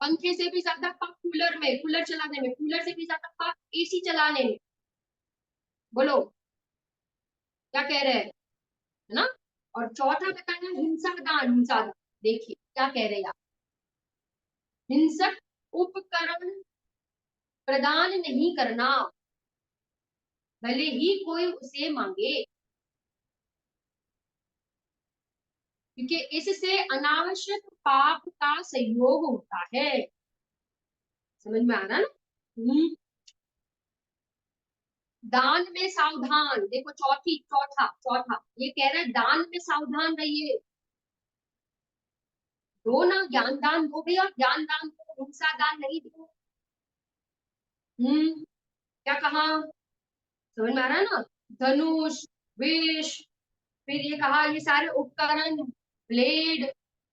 पंखे से भी ज्यादा पाप कूलर में, कूलर चलाने में, कूलर से भी ज्यादा पाप एसी चलाने में। बोलो क्या कह रहे हैं, है ना। और चौथा बताना हिंसा दान, हिंसा दान। देखिए क्या कह रहे हैं आप, हिंसक उपकरण प्रदान नहीं करना, भले ही कोई उसे मांगे, क्योंकि इससे अनावश्यक पाप का सहयोग होता है। समझ में आ रहा ना। दान में सावधान, देखो चौथा चौथा ये कह रहा है दान में सावधान रहिए। दो ना, ज्ञान दान दो भैया, ज्ञान दान दो, हिंसा दान नहीं दो। क्या कहा, समझ में आ रहा है ना। धनुष, विष, फिर ये कहा ये सारे उपकरण, ब्लेड,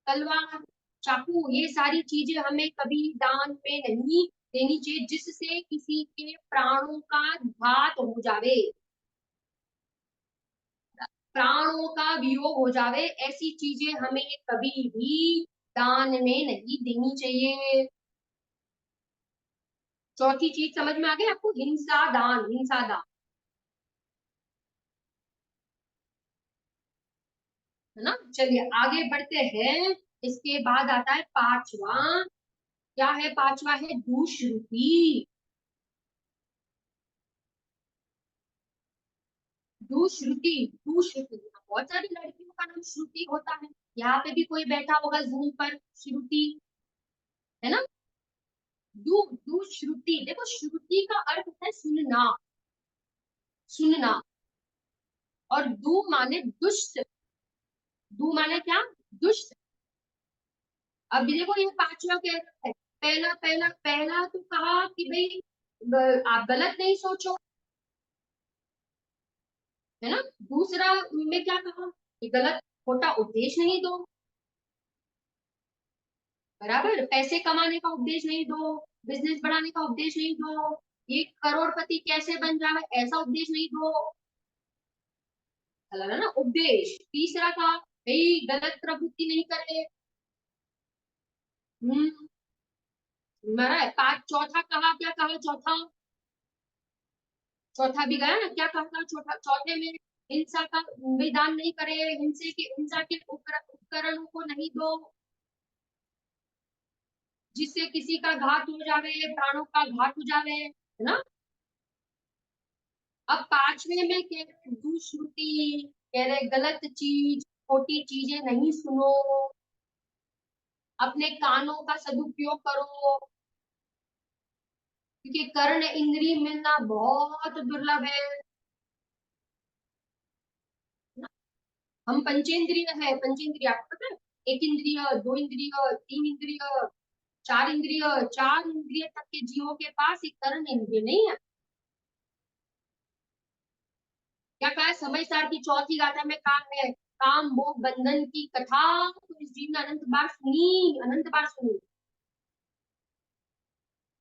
तलवार, चाकू, ये सारी चीजें हमें कभी दान में नहीं देनी चाहिए जिससे किसी के प्राणों का घात हो जावे, प्राणों का वियोग हो जावे, ऐसी चीजें हमें कभी भी दान में नहीं देनी चाहिए। चौथी चीज समझ में आ गई आपको, हिंसा दान, हिंसा दान, है ना। चलिए आगे बढ़ते हैं। इसके बाद आता है पांचवा, क्या है पांचवा, है दुश्रुति। दुश्रुति, दुश्रुति, बहुत सारी लड़कियों का नाम श्रुति होता है, यहाँ पे भी कोई बैठा होगा जूम पर, श्रुति, है ना। दुश्रुति, देखो श्रुति का अर्थ है सुनना, सुनना, और दु माने दुष्ट, दु माने क्या, दुष्ट। अब देखो ये पांचवा कह रहा है, पहला पहला पहला तो कहा कि भाई आप गलत नहीं सोचो, है ना। दूसरा में क्या कहा कि गलत खोटा उपदेश नहीं दो, बराबर, पैसे कमाने का उपदेश नहीं दो, बिजनेस बढ़ाने का उपदेश नहीं दो, ये करोड़पति कैसे बन जाए ऐसा उपदेश नहीं दो, अलग है ना उपदेश। तीसरा कहा भाई गलत प्रवृत्ति नहीं करे, मरा है। पांच, चौथा कहा, क्या कहा चौथा, चौथा भी गया ना, क्या कहा था चौथा, चौथे में हिंसा का विधान नहीं करे, हिंसे के, हिंसा के उपकरणों को नहीं दो जिससे किसी का घात हो जावे, प्राणों का घात हो जावे, है ना। अब पांचवे में कह रहे दुश्रुति, कह रहे गलत चीज, खोटी चीजें नहीं सुनो, अपने कानों का सदुपयोग करो, क्योंकि कर्ण इंद्रिय मिलना बहुत दुर्लभ है। हम पंचेंद्रिय है, पंचेंद्रिय आपको पता है, एक इंद्रिय, दो इंद्रिय, तीन इंद्रिय, चार इंद्रिय, चार इंद्रिय तक के जीवों के पास एक कर्ण इंद्रिय नहीं है। क्या कहा है, समय सार की चौथी गाथा में कहा है काम मोह बंधन की कथा तो इस जीव ने अनंत बार सुनी, अनंत बार सुनी,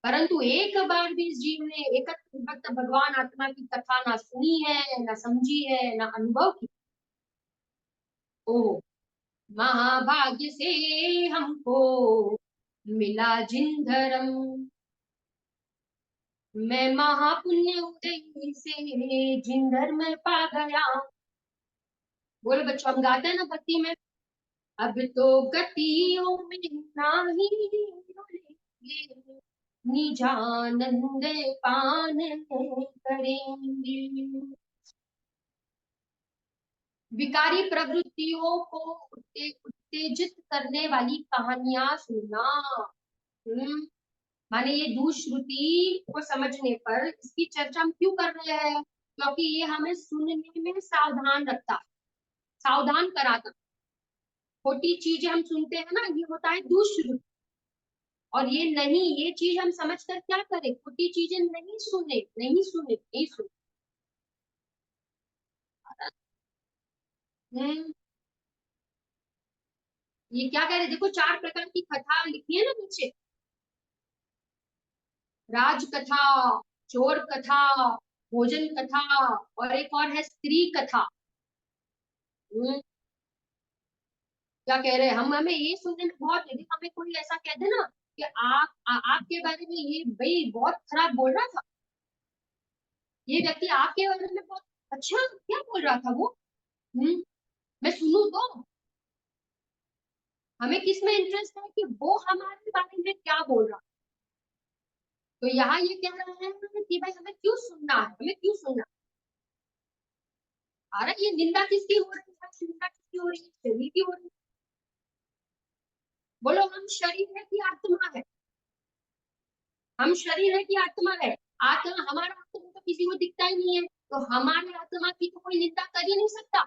परंतु एक बार भी इस जीव ने एकत्र विभक्त भगवान आत्मा की कथा ना सुनी है, ना समझी है, ना अनुभव की। ओ महाभाग्य से हमको मिला जिन धर्म, मैं महापुण्य उदय से जिन धर्म पा गया। बोले बच्चों, हम गाते हैं ना भक्ति में, अब तो गतियों में नाही डोलेंगे, निजानंद पान करेंगे। विकारी प्रवृत्तियों को उत्तेजित करने वाली कहानियां सुनना। माने ये दुश्रुति को समझने पर इसकी चर्चा हम क्यों कर रहे हैं, क्योंकि ये हमें सुनने में सावधान रखता, सावधान कराता। खोटी चीजें हम सुनते हैं ना, ये होता है दुश्रुति, और ये नहीं, ये चीज हम समझकर क्या करें, खोटी चीजें नहीं सुने, नहीं सुने, नहीं सुने। हम्म ये क्या कह रहे, देखो चार प्रकार की कथा लिखी है ना नीचे, राज कथा, चोर कथा, भोजन कथा, और एक और है स्त्री कथा। क्या कह रहे हैं हम, हमें ये सुनने में बहुत, यदि हमें कोई ऐसा कह दे ना कि आपके बारे में ये भाई बहुत खराब बोल रहा था, ये व्यक्ति आपके बारे में बहुत अच्छा क्या बोल रहा था वो, मैं सुनूं तो हमें किस में इंटरेस्ट है कि वो हमारे बारे में क्या बोल रहा है। तो यहाँ ये कह रहे हैं कि भाई हमें क्यों सुनना है, हमें क्यों सुनना आ रहा है। ये निंदा किसकी हो रही है, निंदा किसकी हो रही है, शरीर की हो रही है। बोलो, हम शरीर है कि आत्मा है, हम शरीर है कि आत्मा है। आत्मा, हमारा आत्मा तो किसी को दिखता ही नहीं है, तो हमारे आत्मा की तो कोई निंदा कर ही नहीं सकता।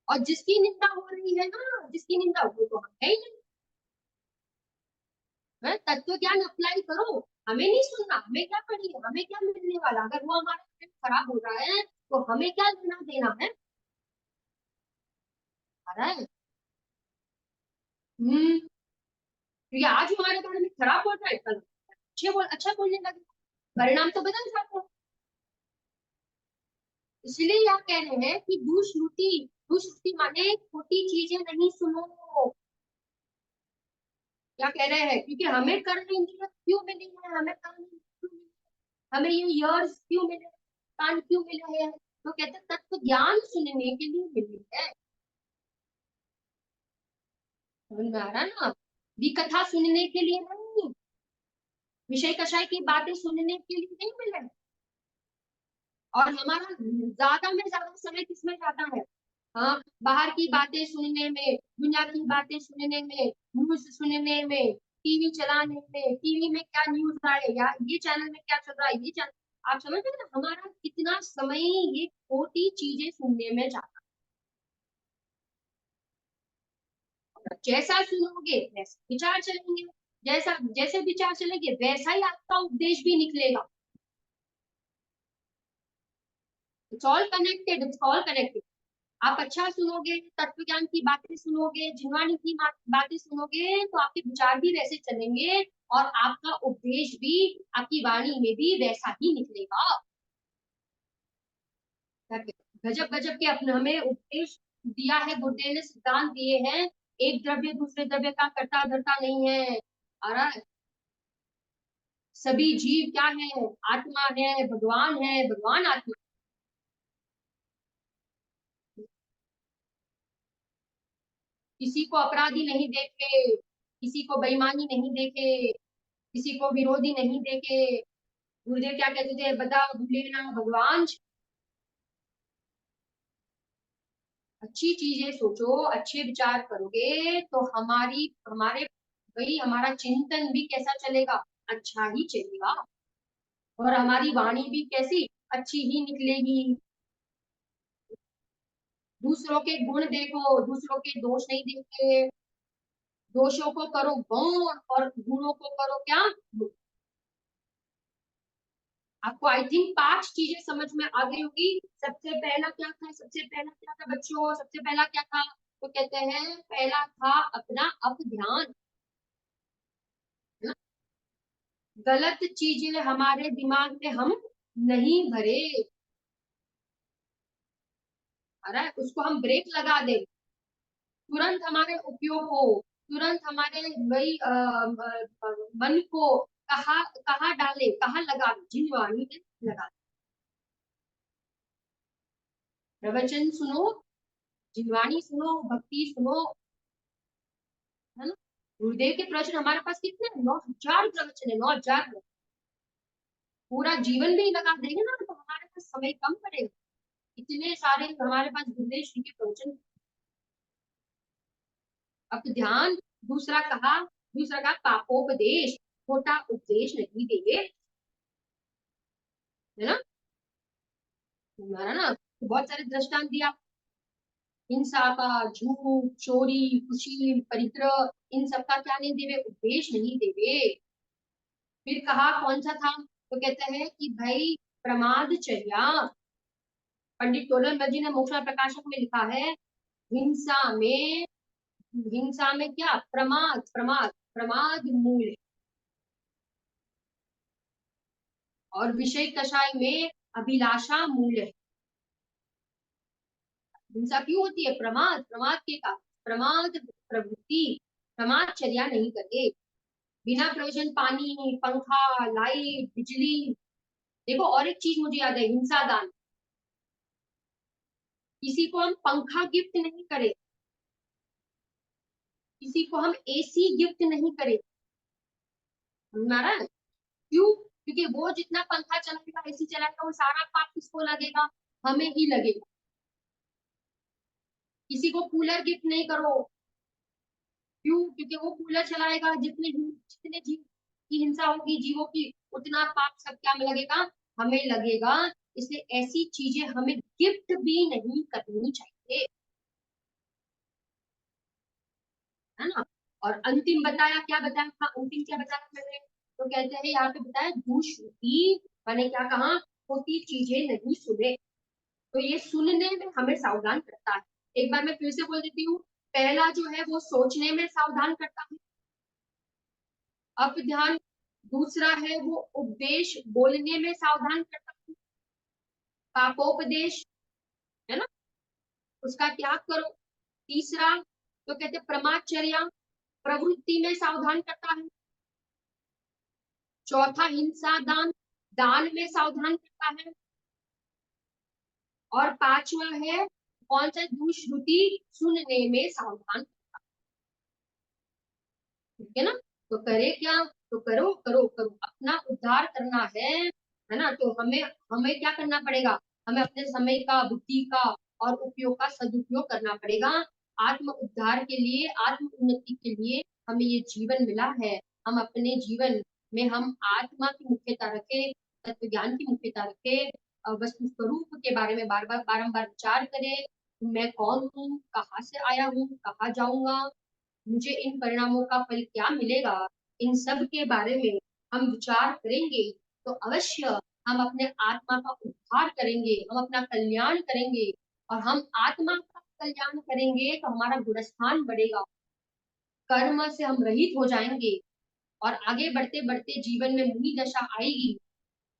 और जिसकी निंदा हो रही है ना, जिसकी निंदा, वो तो हम है ही नहीं। तत्व ज्ञान अप्लाई करो, हमें नहीं सुनना, हमें क्या पड़ी है, हमें क्या मिलने वाला, अगर वो हमारा पेट खराब हो रहा है तो हमें क्या लेना देना है, आ रहा है। क्योंकि आज हमारे बारे में खराब बोल रहा है, कल अच्छा बोलने लगे, परिणाम तो बदल जाता है। इसलिए यह कह रहे हैं कि दुष्श्रुति, दुष्श्रुति माने खोटी चीजें नहीं सुनो। क्या कह रहे हैं, क्योंकि हमें कर्म इंद्रिय क्यों मिली है, हमें कर्म इंद्रिय क्यों मिली है, हमें ये ईयर्स क्यों मिले, कान क्यों मिले हैं, तो कहते हैं तत्व ज्ञान सुनने के लिए मिली है। समझ में आ रहा ना, कथा सुनने के लिए नहीं, विषय कषाय की बातें सुनने के लिए नहीं मिले। और हमारा ज्यादा में ज्यादा समय किसमें जाता है, हाँ, बाहर की बातें सुनने में, दुनिया की बातें सुनने में, न्यूज सुनने में, टीवी चलाने में, टीवी में क्या न्यूज आ रहा है, या ये चैनल में क्या चल रहा है, ये चैनल, आप समझ रहे हैं ना, हमारा कितना समय ये खोटी चीजें सुनने में जाता है। जैसा सुनोगे वैसे विचार चलेंगे, जैसा जैसे विचार चलेंगे वैसा ही आपका उपदेश भी निकलेगा। It's all connected, it's all connected. आप अच्छा सुनोगे, तत्व ज्ञान की बातें सुनोगे, जिनवाणी की बातें सुनोगे, तो आपके विचार भी वैसे चलेंगे और आपका उपदेश भी आपकी वाणी में भी वैसा ही निकलेगा। गजब गजब के अपने हमें उपदेश दिया है, गुरुदेव ने सिद्धांत दिए हैं। एक द्रव्य दूसरे द्रव्य का कर्ता धर्ता नहीं है, आ रहा है। सभी जीव क्या है, आत्मा है, भगवान है, भगवान आत्मा। किसी को अपराधी नहीं देखे, किसी को बेईमानी नहीं देखे, किसी को विरोधी नहीं देखे। गुरुदेव क्या कहते थे, बता भूले ना भगवान। अच्छी चीजें सोचो, अच्छे विचार करोगे तो हमारे भाई हमारा चिंतन भी कैसा चलेगा, अच्छा ही चलेगा। और हमारी वाणी भी कैसी, अच्छी ही निकलेगी। दूसरों के गुण देखो, दूसरों के दोष नहीं देखते। दोषों को करो गौण और गुणों को करो क्या। आपको आई थिंक 5 चीजें समझ में आ गई होगी। सबसे पहला क्या था, सबसे पहला क्या था बच्चों, सबसे पहला क्या था, तो कहते हैं पहला था अपना अप ध्यान। गलत चीजें हमारे दिमाग में हम नहीं भरे, अरे उसको हम ब्रेक लगा दे, तुरंत हमारे उपयोग हो, तुरंत हमारे वही मन को कहा कहा डाले, कहा लगा, जिनवाणी में लगा। प्रवचन सुनो, जिनवाणी सुनो, भक्ति सुनो, है ना। गुरुदेव के प्रवचन हमारे पास कितने, 9,000 प्रवचन है, 9,000। पूरा जीवन भी लगा देंगे ना तो हमारे पास समय कम पड़ेगा, इतने सारे हमारे पास गुरुदेव श्री के प्रवचन। अब ध्यान, दूसरा कहा पापोपदेश, छोटा उपदेश नहीं देंगे, है ना। हमारा ना तो बहुत सारे दृष्टांत दिया, हिंसा का, झूठ, चोरी, कुशील, परिग्रह, इन सब का क्या नहीं देवे, उपदेश नहीं देवे। फिर कहा कौन सा था, तो कहते हैं कि भाई प्रमादचर्या। पंडित तोडरमल जी ने मोक्षण प्रकाशक में लिखा है, हिंसा में हिंसा में क्या, प्रमाद प्रमाद प्रमाद मूल है। और विषय कषाय में अभिलाषा मूल है। हिंसा क्यों होती है? प्रमाद, प्रमाद के कारण, प्रमाद प्रवृत्ति, प्रमादचर्या नहीं करे, बिना प्रयोजन पानी, पंखा, लाइट, बिजली। देखो और एक चीज मुझे याद है, हिंसा दान। किसी को हम पंखा गिफ्ट नहीं करें, किसी को हम एसी गिफ्ट नहीं करें। समझ में आ रहा है? क्यों? क्योंकि वो जितना पंखा चलाएगा, एसी चलाएगा, वो सारा पाप किसको लगेगा? हमें ही लगेगा। किसी को कूलर गिफ्ट नहीं करो। क्यों? क्योंकि वो कूलर चलाएगा, जितने जीव की हिंसा होगी, जीवों की, उतना पाप सब क्या में लगेगा? हमें लगेगा। इसलिए ऐसी चीजें हमें गिफ्ट भी नहीं करनी चाहिए, है ना। और अंतिम बताया, क्या बताया था? अंतिम क्या बताया मैंने? तो कहते हैं यहाँ पे बताया, दुष्टि मैंने क्या कहा? खोटी चीजें नहीं सुने। तो ये सुनने में हमें सावधान करता है। एक बार मैं फिर से बोल देती हूँ। पहला जो है वो सोचने में सावधान करता है, अब ध्यान। दूसरा है वो उपदेश बोलने में सावधान करता है, पापोपदेश, है ना, उसका त्याग करो। तीसरा तो कहते प्रमादचर्या, प्रवृत्ति में सावधान करता है। चौथा हिंसा दान, दान में सावधान करता है। और पांचवा है कौन सा? दुष्टि सुनने में सावधान। ठीक है ना। तो करे क्या? तो करो करो करो, अपना उद्धार करना है ना। तो हमें हमें क्या करना पड़ेगा? हमें अपने समय का, बुद्धि का और उपयोग का सदुपयोग करना पड़ेगा। आत्म उद्धार के लिए, आत्म उन्नति के लिए हमें ये जीवन मिला है। हम अपने जीवन में हम आत्मा की मुख्यता रखें, तत्व ज्ञान की मुख्यता रखें, वस्तु स्वरूप के बारे में बार बार बारम्बार विचार करें। मैं कौन हूँ, कहाँ से आया हूँ, कहाँ जाऊंगा, मुझे इन परिणामों का फल क्या मिलेगा, इन सब के बारे में हम विचार करेंगे तो अवश्य हम अपने आत्मा का उद्धार करेंगे, हम अपना कल्याण करेंगे। और हम आत्मा का कल्याण करेंगे तो हमारा गुणस्थान बढ़ेगा, कर्म से हम रहित हो जाएंगे और आगे बढ़ते बढ़ते जीवन में मुनि दशा आएगी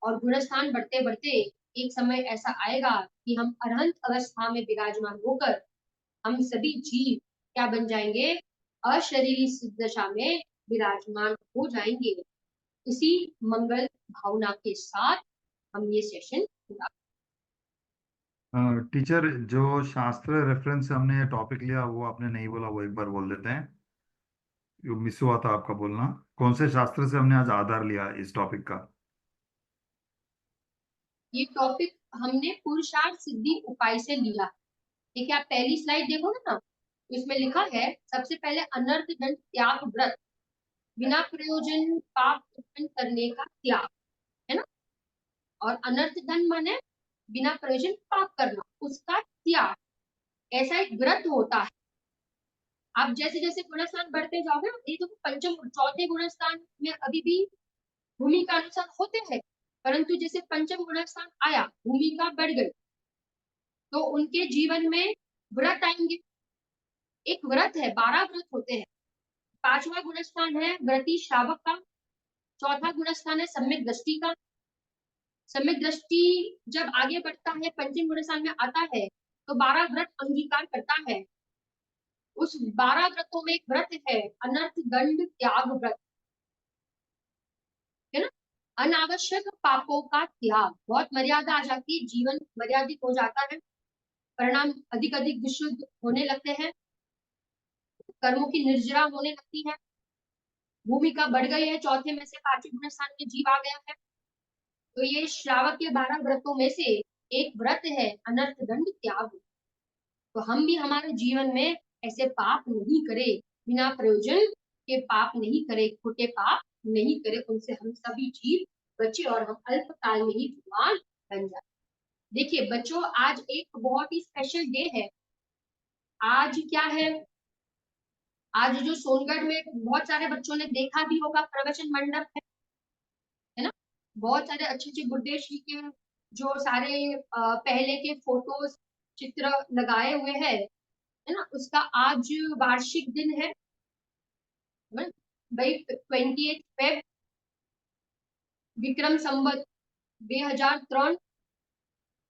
और गुणस्थान बढ़ते बढ़ते एक समय ऐसा आएगा कि हम अरहंत अवस्था में विराजमान होकर हम सभी जीव क्या बन जाएंगे? अशरीरी दशा में विराजमान हो जाएंगे। इसी मंगल भावना के साथ हम ये सेशन पूरा। टीचर, जो शास्त्र रेफरेंस से हमने ये टॉपिक लिया वो आपने नहीं बोला, वो एक बार बोल देते हैं। जो मिस हुआ था आपका बोलना, कौन से शास्त्र से हमने आज आधार लिया इस टॉपिक का? ये टॉपिक हमने पुरुषार्थ सिद्धि उपाय से लिया। ठीक है, आप पहली स्लाइड देखो ना, इसमें लिखा है सबसे पहले अनर्थ दंड त्याग व्रत, बिना प्रयोजन पाप उत्पन्न करने का त्याग, है ना। और अनर्थ दंड माने बिना प्रयोजन पाप करना, उसका त्याग। ऐसा एक व्रत होता है। आप जैसे जैसे गुणस्थान बढ़ते जाओगे ना, ये तो पंचम चौथे गुणस्थान में अभी भी भूमिका अनुसार होते हैं, परंतु जैसे पंचम गुणस्थान आया, भूमिका बढ़ गई, तो उनके जीवन में व्रत आएंगे। एक व्रत है, 12 व्रत होते हैं। पांचवा गुणस्थान है व्रती श्रावक का। चौथा गुणस्थान है सम्यक दृष्टि का। सम्यक दृष्टि जब आगे बढ़ता है, पंचम गुणस्थान में आता है, तो 12 व्रत अंगीकार करता है। उस 12 व्रतों में एक व्रत है अनर्थ दंड त्याग व्रत, है ना। अनावश्यक पापों का त्याग, बहुत मर्यादा आ जाती है, जीवन मर्यादित हो जाता है, परिणाम अधिक अधिक विशुद्ध होने लगते हैं, कर्मों की निर्जरा होने लगती है, भूमिका बढ़ गई है, चौथे में से पांचवें गुण स्थान में जीव आ गया है। तो ये श्रावक के 12 व्रतों में से एक व्रत है अनर्थ दंड त्याग। तो हम भी हमारे जीवन में ऐसे पाप नहीं करें, बिना प्रयोजन के पाप नहीं करें, खोटे पाप नहीं करें, उनसे हम सभी जीव बचे और हम अल्पकाल में ही भगवान बन जाए। देखिए बच्चों, आज एक बहुत ही स्पेशल डे है। आज क्या है? आज जो सोनगढ़ में बहुत सारे बच्चों ने देखा भी होगा, प्रवचन मंडप है ना। बहुत सारे अच्छे अच्छे गुड्डे जी के जो सारे पहले के फोटोज चित्र लगाए हुए हैं, है ना, उसका आज वार्षिक दिन है भाई, 28 फेब विक्रम संवत 2003।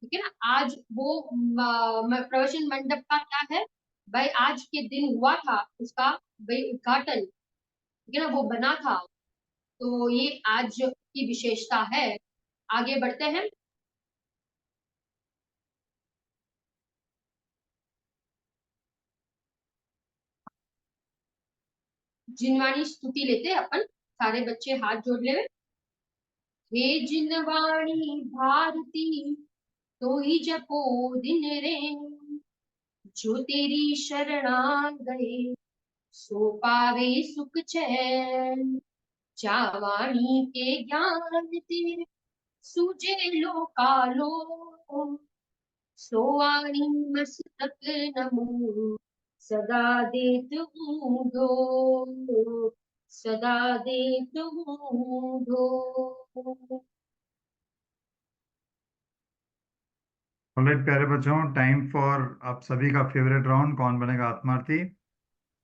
ठीक है ना। आज वो प्रवचन मंडप का क्या है भाई, आज के दिन हुआ था उसका भाई उद्घाटन, ठीक है ना, वो बना था। तो ये आज की विशेषता है। आगे बढ़ते हैं। जिनवाणी स्तुति लेते हैं अपन, सारे बच्चे हाथ जोड़ ले। हे जिनवाणी भारती, तो ही जपो दिन रे, जो तेरी शरणा गए, सो पावे सुख चैन। जावाणी के ज्ञान ते, सूझे लो कालो, सोवाणी मस्तक नमो, सदा देत हूँ दो, सदा देत हूँ दो। ऑलराइट प्यारे बच्चों, टाइम फॉर आप सभी का फेवरेट राउंड, कौन बनेगा आत्मार्थी।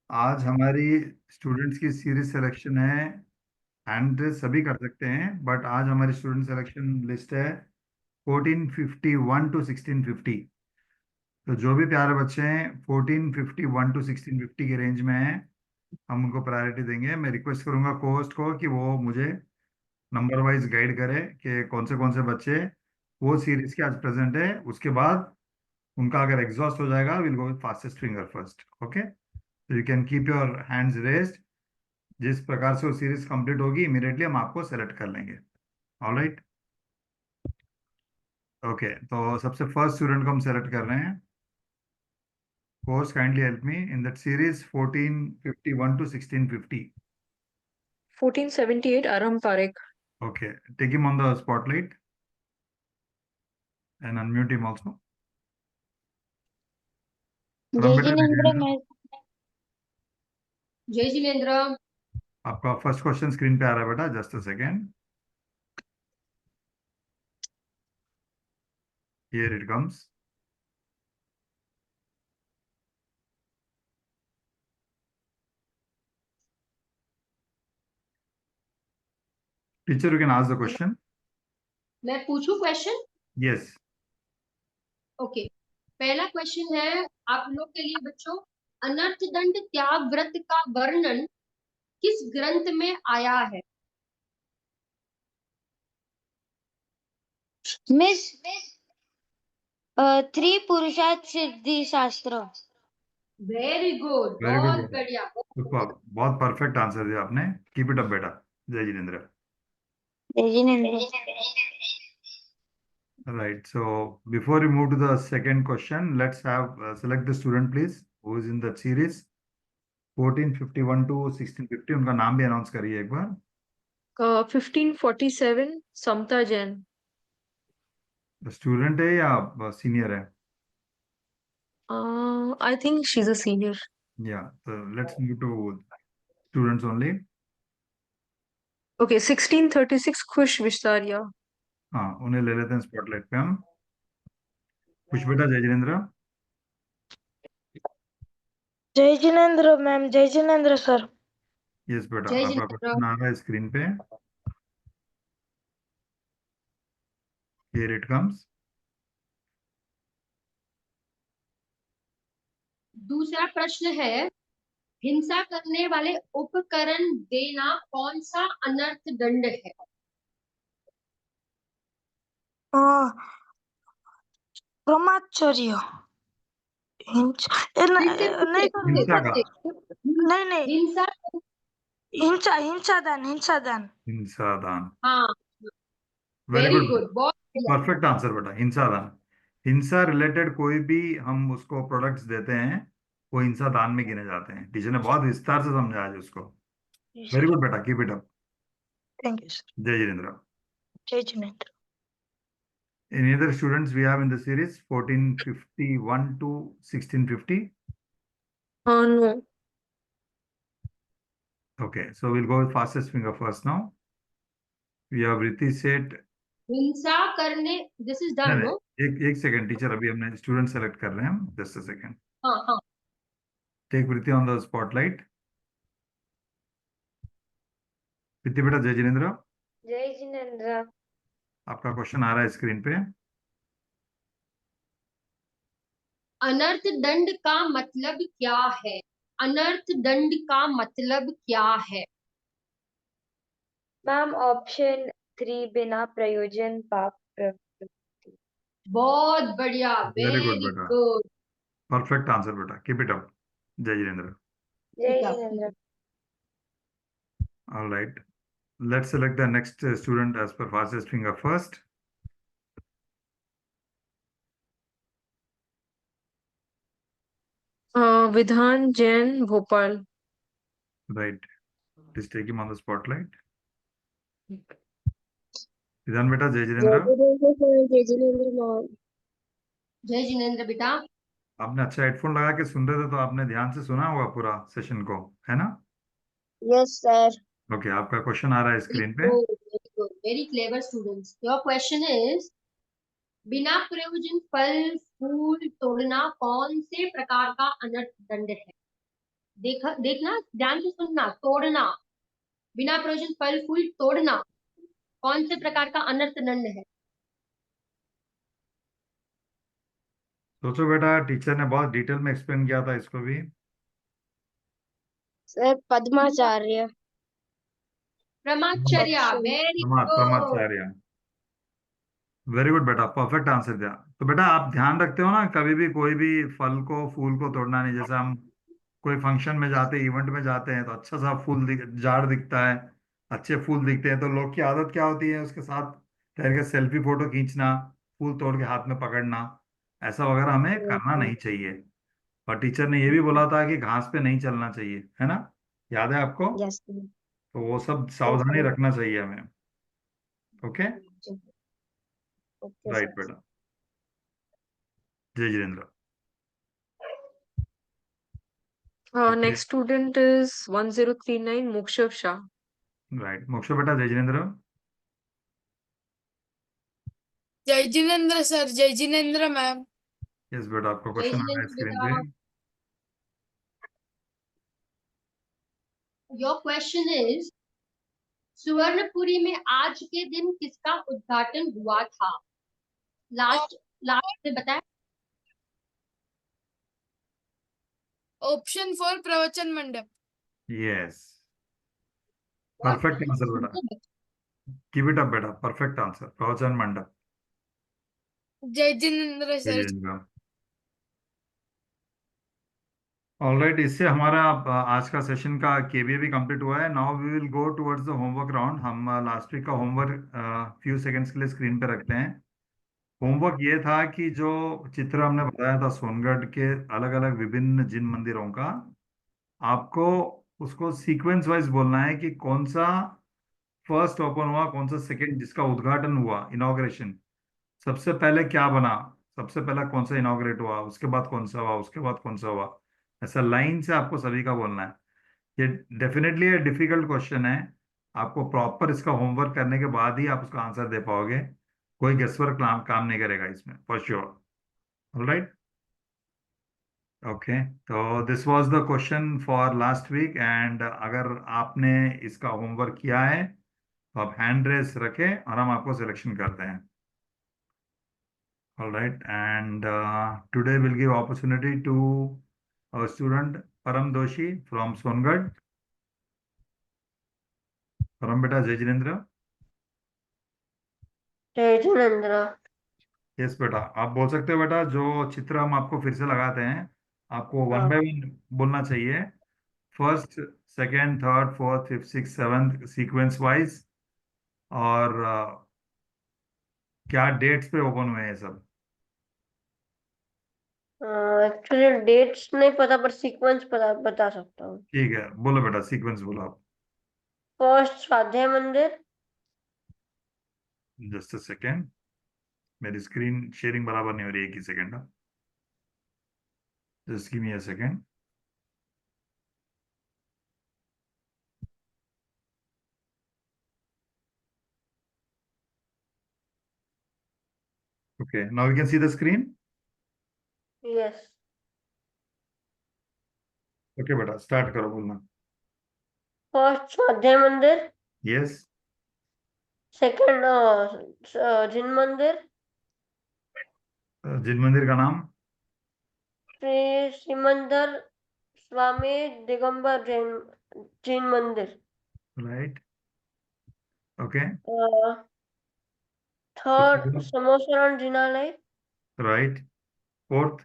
आज हमारी स्टूडेंट्स की सीरीज सिलेक्शन है, हैंड रेज सभी कर सकते हैं, बट आज हमारी स्टूडेंट सिलेक्शन लिस्ट है 1451 टू 1650। तो जो भी प्यारे बच्चे हैं 1451 टू 1650 के रेंज में हैं, हम उनको प्रायोरिटी देंगे। मैं रिक्वेस्ट करूंगा कोस्ट को कि वो मुझे नंबर वाइज गाइड करे कि कौन से बच्चे वो सीरीज के आज प्रेजेंट है। उसके बाद उनका अगर एग्जॉस्ट हो जाएगा, will go with fastest finger first. Okay, तो you can keep your hands raised. जिस प्रकार से वो सीरीज कंप्लीट होगी, इमीडिएटली हम आपको सेलेक्ट कर लेंगे। Alright, okay. तो सबसे फर्स्ट स्टूडेंट को हम सेलेक्ट कर रहे हैं। Course kindly help me in that series 1451 to 1650। 1478 Aram Parekh. Okay, take him on the spotlight and unmute him also. जय बेटा जिनेन्द्र जयेंद्र, मैं जय जिनेन्द्र। आपका फर्स्ट क्वेश्चन स्क्रीन पे आ रहा है बेटा, just a second. Here it comes. Teacher, you can ask the question. मैं पूछूं क्वेश्चन? यस। ओके, पहला क्वेश्चन है आप लोग के लिए बच्चों, अनर्थ दंड त्याग व्रत का वर्णन किस ग्रंथ में आया है? मिस त्रिपुरुषार्थ सिद्धि शास्त्र। वेरी गुड, वेरी गुड बहुत बेटा, बढ़िया, बहुत सुपर, बढ़िया। बहुत परफेक्ट आंसर दिया आपने। कीप इट अप बेटा। जय जिनेन्द्र। जय Jinendra. Right. So before we move to the second question, let's have select the student please who is in that series 1451 to 1650. उनका नाम भी अनाउंस करिए एक बार। 1547 Samta Jain. स्टूडेंट है या सीनियर है? I think she's a senior. या तो let's move to students only. Okay, 1636 Khush Vishtaria. हाँ, उन्हें ले लेते हैं स्पॉटलाइट पे हम। खुश बेटा, जय जिनेन्द्र। जय जिनेन्द्र मैम, जय जिनेन्द्र सर। यस बेटा, जय आपका जिनेन्द्र। क्वेश्चन आ रहा है स्क्रीन पे। Here it comes. दूसरा प्रश्न है, हिंसा करने वाले उपकरण देना कौन सा अनर्थ दंड है? ब्रह्मचर्य। नहीं फिर से हिंसा का। नहीं नहीं, हिंसा। हिंसा दान। हिंसा दान। हाँ, वेरी वेरी गुड, गुड, बहुत बढ़िया। परफेक्ट आंसर बेटा, हिंसा दान। हिंसा रिलेटेड कोई भी हम उसको प्रोडक्ट्स देते हैं, वो हिंसा दान में गिने जाते हैं। टीचर ने बहुत विस्तार से समझाया है उसको। वेरी गुड बेटा, keep it up. Thank you sir. जय जिनेन्द्र। जय Jinendra. Any other students we have in the series 1451 to 1650? No. Okay, so we'll go with fastest finger first now. We have Rithi Seth. हिंसा करने, this is नहीं done no? नहीं, एक second teacher, अभी हमने student select कर रहे हैं हम। Just a second. हाँ हाँ। Take Preeti on the spotlight. Preeti बेटा, जय जिनेन्द्र। जय जिनेन्द्र। आपका क्वेश्चन आ रहा है स्क्रीन पे। अनर्थ दंड का मतलब क्या है? अनर्थ दंड का मतलब क्या है? मैम ऑप्शन 3 बिना प्रयोजन पाप प्रवृत्ति। बहुत बढ़िया, वेरी गुड वेरी बेटा, गुड। परफेक्ट आंसर बेटा, कीप इट अप। जय जिनेंद्र। जय Jinendra. All right, let's select the next student as per fastest finger first. Vidhan Jain, Bhopal. Right, please take him on the spotlight. विधान बेटा, जय जिनेंद्र। जय Jinendra ma'am. जय जिनेंद्र बेटा। आपने अच्छा हेडफोन लगा के सुन रहे थे तो आपने ध्यान से सुना होगा पूरा सेशन को, है ना? Yes sir. ओके, आपका क्वेश्चन आ रहा है वेरी स्क्रीन पे। Good, very good, very clever students. Your question is, बिना प्रयोजन फल फूल तोड़ना कौन से प्रकार का अनर्थ दंड है? देखना, ध्यान से सुनना। तोड़ना, बिना प्रयोजन फल फूल तोड़ना कौन से प्रकार का अनर्थ दंड है? सोचो बेटा, टीचर ने बहुत डिटेल में एक्सप्लेन किया था इसको भी। सर पद्माचार्य। ब्रह्मचर्य, ऑप्शन वेरी गुड। प्रमाचार्य। वेरी गुड बेटा, परफेक्ट आंसर दिया। तो बेटा आप ध्यान रखते हो ना, कभी भी कोई भी फल को फूल को तोड़ना नहीं। जैसे हम कोई फंक्शन में जाते हैं, इवेंट में जाते हैं, तो अच्छा सा झाड़ दिखता है, अच्छे फूल दिखते हैं, तो लोग की आदत क्या होती है, उसके साथ ठहर के सेल्फी फोटो खींचना, फूल तोड़ के हाथ में पकड़ना, ऐसा वगैरह हमें करना नहीं चाहिए। और टीचर ने ये भी बोला था कि घास पे नहीं चलना चाहिए, है ना? याद है आपको? यस तो वो सब सावधानी रखना चाहिए हमें। Okay, okay right sir. बेटा। जय Jitendra. Next student is 1039, Moksha Shah. Right, मोक्ष बेटा, जय जितेंद्र। जय जिनेंद्र सर, जय जिनेंद्र मैम। यस बेटा, आपका जय क्वेश्चन आ रहा है जिनेंद्र स्क्रीन पे। बेटा। योर क्वेश्चन इज, सुवर्णपुरी में आज के दिन किसका उद्घाटन हुआ था? लास्ट लास्ट में बताएं। ऑप्शन 4 प्रवचन मंडप। Yes, What perfect is answer बेटा, कीप इट अप बेटा, परफेक्ट आंसर, प्रवचन मंडप। जय जिनेंद्र जय सर। जितेंद्र। ऑलराइट, इससे हमारा आज का सेशन का केबीए भी कंप्लीट हुआ है। Now we will go towards the homework round. हम लास्ट वीक का होमवर्क फ्यू सेकंड्स के लिए स्क्रीन पे रखते हैं। होमवर्क ये था कि जो चित्र हमने बताया था सोनगढ़ के अलग अलग विभिन्न जिन मंदिरों का, आपको उसको सीक्वेंस वाइज बोलना है कि कौन सा फर्स्ट ओपन हुआ, कौन सा सेकंड, जिसका उद्घाटन हुआ, इनॉग्रेशन, सबसे पहले क्या बना, सबसे पहला कौन सा इनॉग्रेट हुआ, उसके बाद कौन सा हुआ, उसके बाद कौन सा हुआ। ऐसा लाइन से आपको सभी का बोलना है। ये डेफिनेटली एक डिफिकल्ट क्वेश्चन है। आपको प्रॉपर इसका होमवर्क करने के बाद ही आप उसका आंसर दे पाओगे। कोई गेसवर्क काम नहीं करेगा इसमें, फॉर श्योर। Alright, okay. तो this was the question for last week, and अगर आपने इसका होमवर्क किया है तो आप हैंड रेस रखें और हम आपको सिलेक्शन करते हैं। Alright, and today will give opportunity to our student Param Doshi from Songad. परम बेटा, जय जिनेंद्र। जय जिनेंद्र। यस बेटा, आप बोल सकते हो बेटा। जो चित्र हम आपको फिर से लगाते हैं, आपको वन बाय वन बोलना चाहिए। First, second, third, fourth, fifth, six, seventh, sequence wise. और क्या डेट्स पे ओपन हुए हैं सब। एक्चुअली डेट्स नहीं पता पर सीक्वेंस पता बता सकता हूँ। ठीक है, बोलो बेटा, सीक्वेंस बोलो आप। फर्स्ट स्वाध्याय मंदिर। जस्ट अ सेकेंड, मेरी स्क्रीन शेयरिंग बराबर नहीं हो रही है, एक ही second. Just give me a second. Okay, now you can see the screen. Yes. Okay बेटा, स्टार्ट करो बोलना। फर्स्ट स्वाध्याय मंदिर। यस। सेकंड जिन मंदिर। जिन मंदिर का नाम। श्री सिमंदर स्वामी दिगंबर जैन मंदिर। राइट, ओके, थर्ड समोसरण जिनालय। राइट, फोर्थ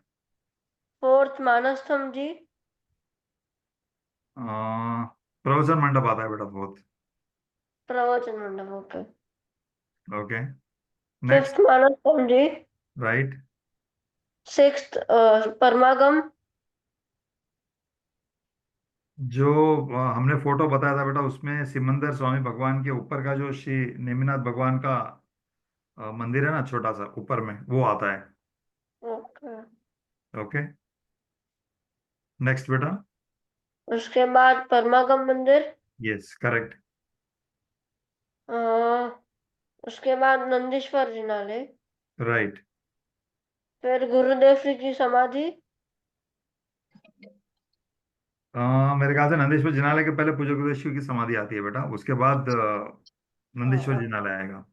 फोर्थ मानस्तंभ जी। प्रवचन मंडप आता है बेटा फोर्थ। प्रवचन मंडप, ओके। ओके, नेक्स्ट, फिफ्थ मानस्तंभ जी। राइट, सिक्स्थ परमागम। जो हमने फोटो बताया था बेटा उसमें सिमंदर स्वामी भगवान के ऊपर का जो श्री नेमिनाथ भगवान का मंदिर है ना, छोटा सा ऊपर में, वो आता है। ओके। ओके, नेक्स्ट बेटा। उसके बाद परमागम मंदिर। Yes, correct. अ, उसके बाद नंदीश्वर जिनालय। राइट, फिर गुरुदेव श्री की समाधि। मेरे ख्याल से नंदीश्वर जिनालय के पहले पूज्य गुरुदेव की समाधि आती है बेटा, उसके बाद नंदीश्वर जिनालय आएगा,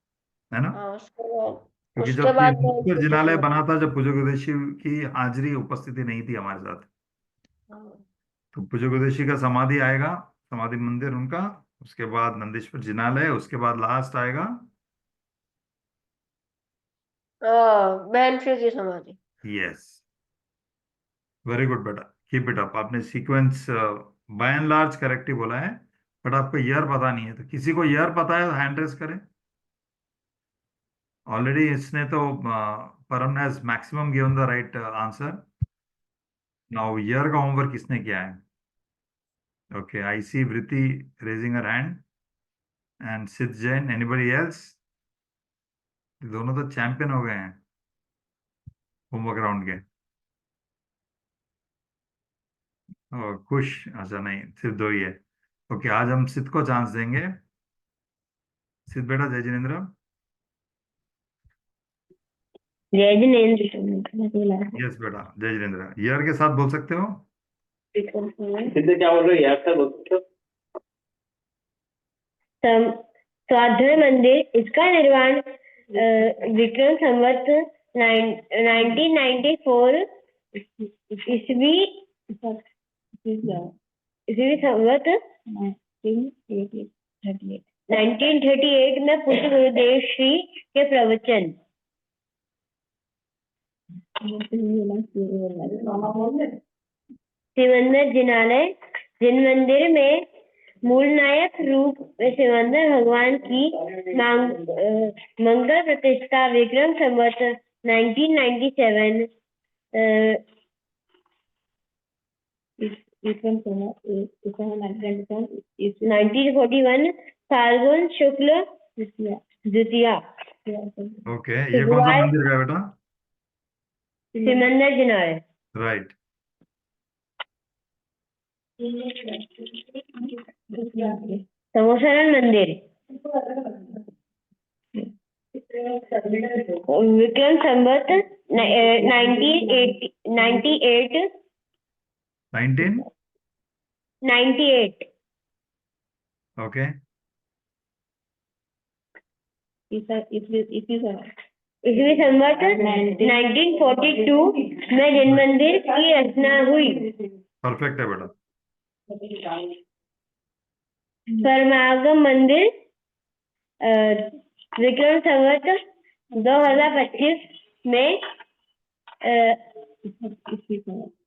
है ना? हाँ, उसके बाद क्योंकि उसके जब ये बाद नंदीश्वर जिनालय बना था, जब पूज्य गुरुदेव की हाजिरी उपस्थिति नहीं थी हमारे साथ, तो पूज्य गुरुदेव का समाधि आएगा, समाधि मंदिर उनका, उसके बाद नंदीश्वर जिनालय, उसके बाद लास्ट आएगा बहन श्री की समाधि। यस, वेरी गुड बेटा, कीप इट अप। आपने sequence by and large correct ही बोला है, बट आपको ईयर पता नहीं है, तो किसी को ईयर पता है तो हैंड रेस करें। ऑलरेडी इसने तो परम has maximum given the right answer. Now year का होमवर्क किसने किया है? ओके, आई सी वृति रेजिंग हर हैंड एंड सिद्ध जैन, एनीबडी एल्स? दोनों तो चैंपियन हो गए हैं होमवर्क राउंड के। खुश, अच्छा नहीं, सिर्फ दो ही है। ओके, आज हम सिद्ध को चांस देंगे। सिद्ध बेटा, जय जिनेन्द्र। जय जिनेन्द्र। यस बेटा, जय जिनेन्द्र। ईयर के साथ बोल सकते हो? सिद्ध क्या बोल रहे हो यार, सर बोल सकते हो? स्वाध्याय मंदिर, इसका निर्माण विक्रम संवत 1994 ईस्वी संवत 1938 में पूज्य गुरुदेव श्री के प्रवचन सिमंदर जिनालय जिन मंदिर में मूल नायक रूप में सिमंदर भगवान की मंगल प्रतिष्ठा विक्रम संवत 1997 1941 फाल्गुन शुक्ल द्वितीया ओके, ये कौन सा मंदिर का है बेटा? सिमंदर जिनालय। राइट, समोसरण मंदिर विक्रम संवत 1998 ओके, ईस्वी संवत 1942 में जैन मंदिर की रचना हुई। परफेक्ट है बेटा। परमागम मंदिर विक्रम संवत 2025 में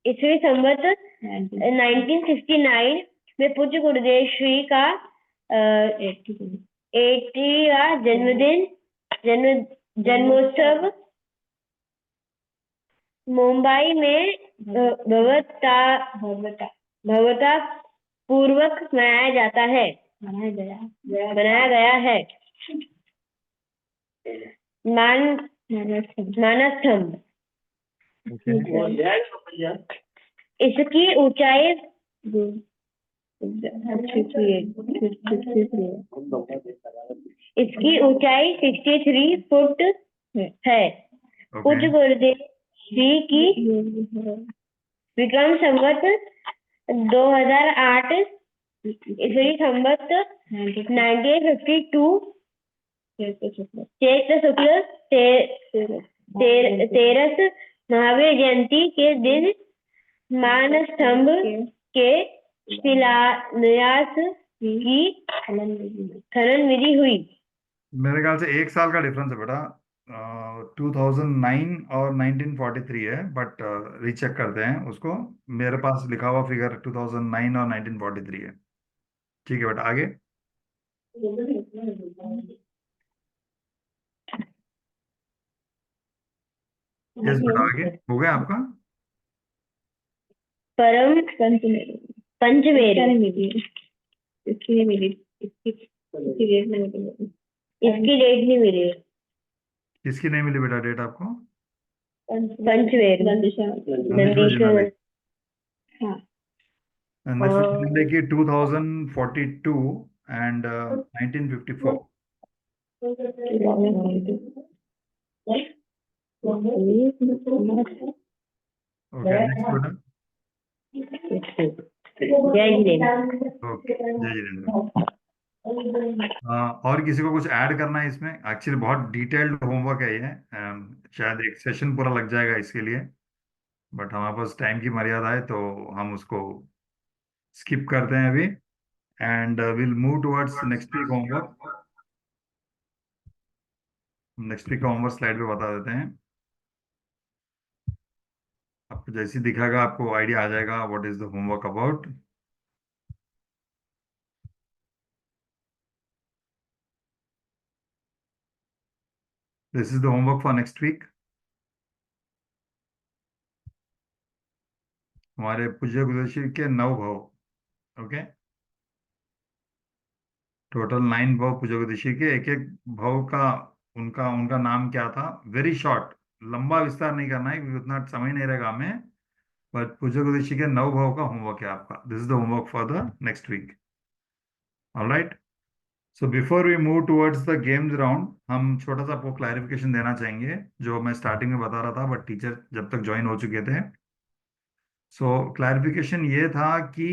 ईस्वी संवत 1969 में पूज्य गुरुदेव श्री का 80वां जन्मोत्सव मुंबई में भव्यता पूर्वक मनाया जाता है, बनाया गया है। मानस्तंभ, इसकी ऊंचाई 63 फुट है। पूज्य गुरुदेव श्री की विक्रम संवत 2008 ईस्वी संवत 1952 चैत्र शुक्ल 13 महावीर जयंती के दिन मानस्तंभ के शिलान्यास की खनन विधि हुई। मेरे ख्याल से 1 साल का डिफरेंस है बेटा। 2009 और 1943 है, बट रीचेक करते हैं उसको। मेरे पास लिखा हुआ फिगर 2009 और 1943 है। ठीक है बेटा, आगे। यस बेटा, आगे हो गया आपका। परम पंचमेरु इसकी डेट नहीं मिली। किसकी नहीं मिली बेटा डेट आपको? पंचमेरु नंदीश्वर नंदीश्वर। हाँ। जिले की 2042 एंड 1954। ओके, नेक्स्ट बेटा। जय जिनेन्द्र। ओके, जय जिनेन्द्र। और किसी को कुछ ऐड करना है इसमें? एक्चुअली बहुत डिटेल्ड होमवर्क है ये। शायद एक सेशन पूरा लग जाएगा इसके लिए, बट हमारे पास टाइम की मर्यादा है तो हम उसको स्किप करते हैं अभी, and will move towards next week homework. Next week का होमवर्क स्लाइड पे बता देते हैं आपको। जैसे ही दिखाएगा आपको आइडिया आ जाएगा what is the homework about. This is the homework for next week. हमारे पूज्य गुरुदेव के 9 भाव। ओके, टोटल 9 भाव पूज्य गुरुदेव के। एक एक भाव का उनका उनका नाम क्या था, वेरी शॉर्ट, लंबा विस्तार नहीं करना है क्योंकि उतना समय नहीं रहेगा हमें। बट पूज्य गुरुदेव के 9 भाव का होमवर्क है आपका। This is the homework for the next week. Alright, so before we move towards the games round, हम छोटा सा आपको क्लैरिफिकेशन देना चाहेंगे जो मैं स्टार्टिंग में बता रहा था, बट टीचर जब तक ज्वाइन हो चुके थे। सो क्लैरिफिकेशन ये था कि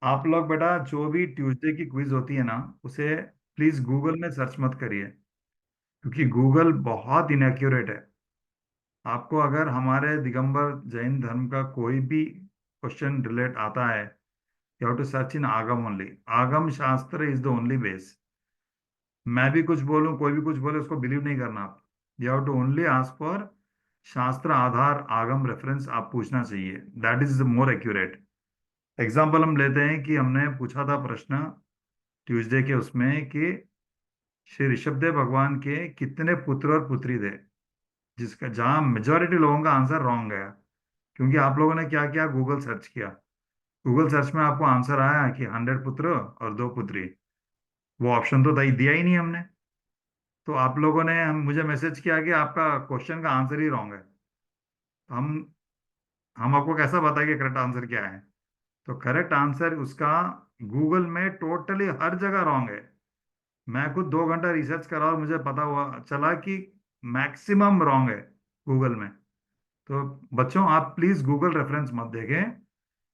आप लोग बेटा जो भी ट्यूसडे की क्विज होती है ना, उसे प्लीज गूगल में सर्च मत करिए क्योंकि गूगल बहुत इनएक्यूरेट है। आपको अगर हमारे दिगंबर जैन धर्म का कोई भी क्वेश्चन रिलेट आता है, you have to search in Agam only. आगम शास्त्र इज द ओनली बेस। मैं भी कुछ बोलूं, कोई भी कुछ बोले, उसको बिलीव नहीं करना आप। You have to only ask for shastra आधार आगम रेफरेंस आप पूछना चाहिए, that is the more accurate. Example हम लेते हैं कि हमने पूछा था प्रश्न ट्यूसडे के उसमें कि श्री ऋषभदेव भगवान के कितने पुत्र और पुत्री थे, जिसका जहां मेजोरिटी लोगों का आंसर रॉन्ग गया क्योंकि आप लोगों ने क्या किया, गूगल सर्च किया। गूगल सर्च में आपको आंसर आया कि 100 पुत्र और 2 पुत्री। वो ऑप्शन तो दिया ही नहीं हमने। तो आप लोगों ने मुझे मैसेज किया कि आपका क्वेश्चन का आंसर ही रॉन्ग है। तो हम आपको कैसा बताएं कि करेक्ट आंसर क्या है? तो करेक्ट आंसर उसका गूगल में टोटली हर जगह रॉन्ग है। मैं खुद 2 घंटा रिसर्च करा और मुझे पता हुआ चला कि मैक्सिमम रॉन्ग है गूगल में। तो बच्चों आप प्लीज गूगल रेफरेंस मत देखें,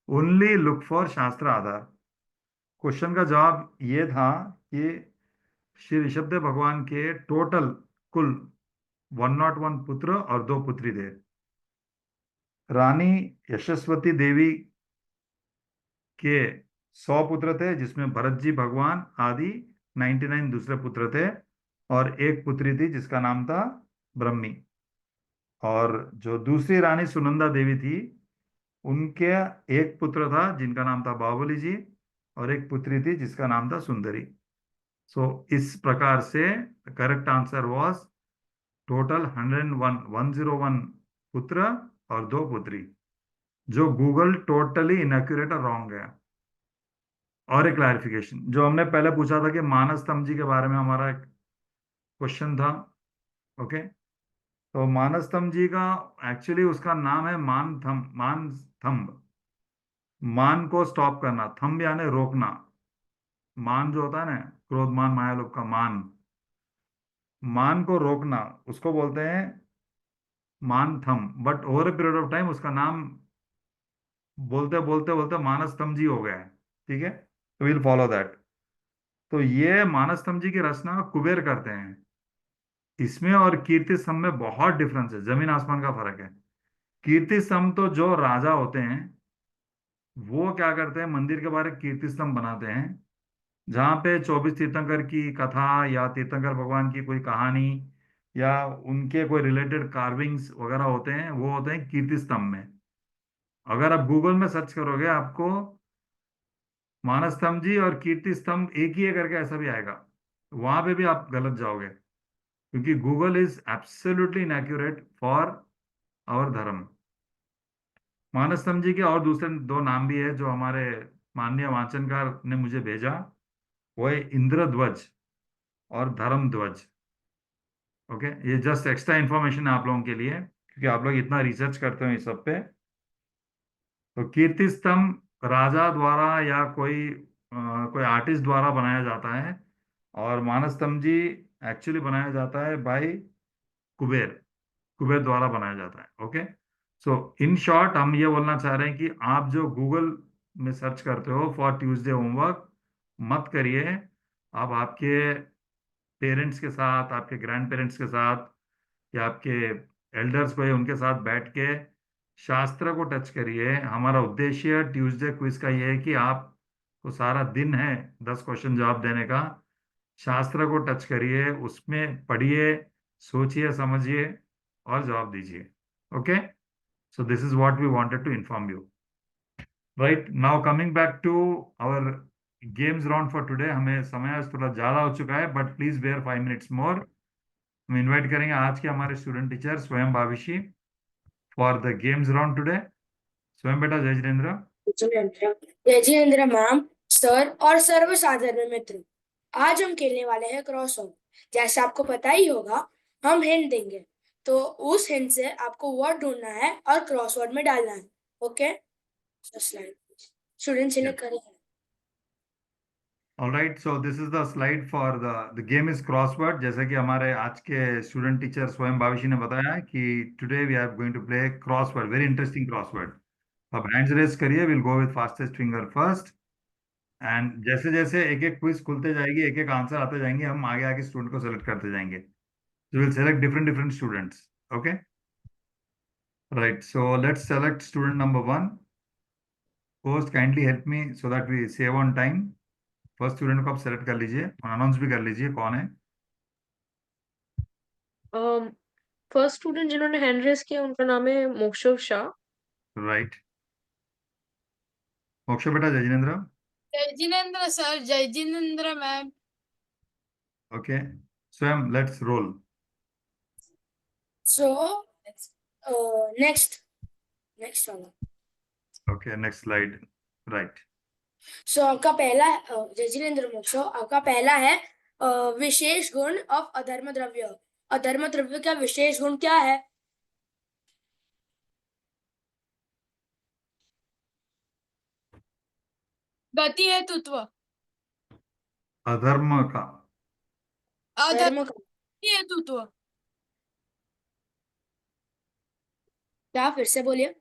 only look for shastra Aadhaar. Question का जवाब ये था कि श्री ऋषभदेव भगवान के टोटल कुल 101 पुत्र और 2 पुत्री थे। रानी यशस्वती देवी के 100 पुत्र थे, जिसमें भरत जी भगवान आदि 99 दूसरे पुत्र थे, और एक पुत्री थी जिसका नाम था ब्रह्मी। और जो दूसरी रानी सुनंदा देवी थी, उनके एक पुत्र था जिनका नाम था बाहुबली जी, और एक पुत्री थी जिसका नाम था सुंदरी। सो इस प्रकार से करेक्ट आंसर वाज टोटल 101 पुत्र और 2 पुत्री, जो गूगल टोटली इनएक्यूरेट और रॉन्ग है। और एक क्लैरिफिकेशन, जो हमने पहले पूछा था कि मानस तम जी के बारे में हमारा एक क्वेश्चन था। ओके, तो मानस तम जी का एक्चुअली उसका नाम है मान थम्ब। मान को स्टॉप करना, थम्ब यानी रोकना। मान जो होता है ना, क्रोध मान माया लोभ का मान, मान को रोकना उसको बोलते हैं मान थम। But over a period of time उसका नाम बोलते बोलते बोलते मानस तम जी हो गया है। ठीक है, तो विल फॉलो दैट। तो ये मानस तम जी की रचना कुबेर करते हैं। इसमें और कीर्ति स्तंभ में बहुत डिफरेंस है, जमीन आसमान का फर्क है। कीर्ति स्तंभ तो जो राजा होते हैं वो क्या करते हैं, मंदिर के बाहर एक कीर्ति स्तंभ बनाते हैं जहाँ पे 24 तीर्थंकर की कथा या तीर्थंकर भगवान की कोई कहानी या उनके कोई रिलेटेड कार्विंग्स वगैरह होते हैं, वो होते हैं कीर्ति स्तंभ में। अगर आप गूगल में सर्च करोगे आपको मानस स्तंभ जी और कीर्ति स्तंभ एक ही है करके ऐसा भी आएगा, वहां पे भी आप गलत जाओगे, क्योंकि Google is absolutely inaccurate for our dharma. मानस स्तंभ जी के और दूसरे दो नाम भी है जो हमारे माननीय वाचनकार ने मुझे भेजा, वो है इंद्र ध्वज और धर्म ध्वज। ओके, ये जस्ट एक्स्ट्रा इंफॉर्मेशन है आप लोगों के लिए, क्योंकि आप लोग इतना रिसर्च करते हो इस सब पे। तो कीर्ति स्तंभ राजा द्वारा या कोई आर्टिस्ट द्वारा बनाया जाता है, और मानस स्तंभ जी एक्चुअली बनाया जाता है बाय कुबेर, कुबेर द्वारा बनाया जाता है। ओके, सो इन शॉर्ट हम ये बोलना चाह रहे हैं कि आप जो गूगल में सर्च करते हो फॉर ट्यूसडे होमवर्क, मत करिए। आप आपके पेरेंट्स के साथ, आपके ग्रैंड पेरेंट्स के साथ या आपके एल्डर्स को या उनके साथ बैठ के शास्त्र को टच करिए। हमारा उद्देश्य ट्यूसडे क्विज का ये है कि आपको सारा दिन है 10 क्वेश्चन जवाब देने का। शास्त्र को टच करिए, उसमें पढ़िए, सोचिए, समझिए और जवाब दीजिए। Okay, so this is what we wanted to inform you. Right now coming back to our games round for today. हमें समय आज थोड़ा ज्यादा हो चुका है, but please bear 5 minutes more. हम इनवाइट करेंगे आज के हमारे student teacher Swayam Bhavishi for the games round today. Swayam बेटा, जय जिनेन्द्र। जय जिनेन्द्र मैम, सर और सर्वसाधारण मित्र। आज हम खेलने वाले हैं क्रॉसवर्ड। जैसे आपको पता ही होगा, हम हिंट देंगे, तो उस हिंट से आपको वर्ड ढूंढना है और क्रॉसवर्ड में डालना है। ओके, स्लाइड स्टूडेंट सिलेक्ट करेंगे। All right, so this is the slide for the game is crossword। जैसे कि हमारे आज के स्टूडेंट टीचर स्वयं भाविशी ने बताया कि today we are going to play crossword, very interesting crossword. अब हैंड्स रेज करिए, will go with fastest finger first. And जैसे जैसे एक एक क्विज खुलते जाएगी, एक एक आंसर आते जाएंगे, हम आगे आगे स्टूडेंट को सेलेक्ट करते जाएंगे। So we'll select different different students. Okay. Right. So let's select student number 1. Host, kindly help me so that we save on time. First student को आप सेलेक्ट कर लीजिए और अनाउंस भी कर लीजिए कौन है। फर्स्ट स्टूडेंट जिन्होंने हैंड रेस किया उनका नाम है मोक्षव शाह। राइट, मोक्ष बेटा, जय जिनेन्द्र। जय जिनेन्द्र सर, जय जिनेन्द्र मैम। ओके, स्वयं लेट्स रोल। सो नेक्स्ट वाला। Okay, next slide. राइट, सो आपका पहला जय जिनेन्द्र मोक्षो, आपका पहला है विशेष गुण ऑफ अधर्म द्रव्य। अधर्म द्रव्य का विशेष गुण क्या है? गति हेतुत्व। अधर्म का अधर्म का हेतुत्व। क्या, फिर से बोलिए।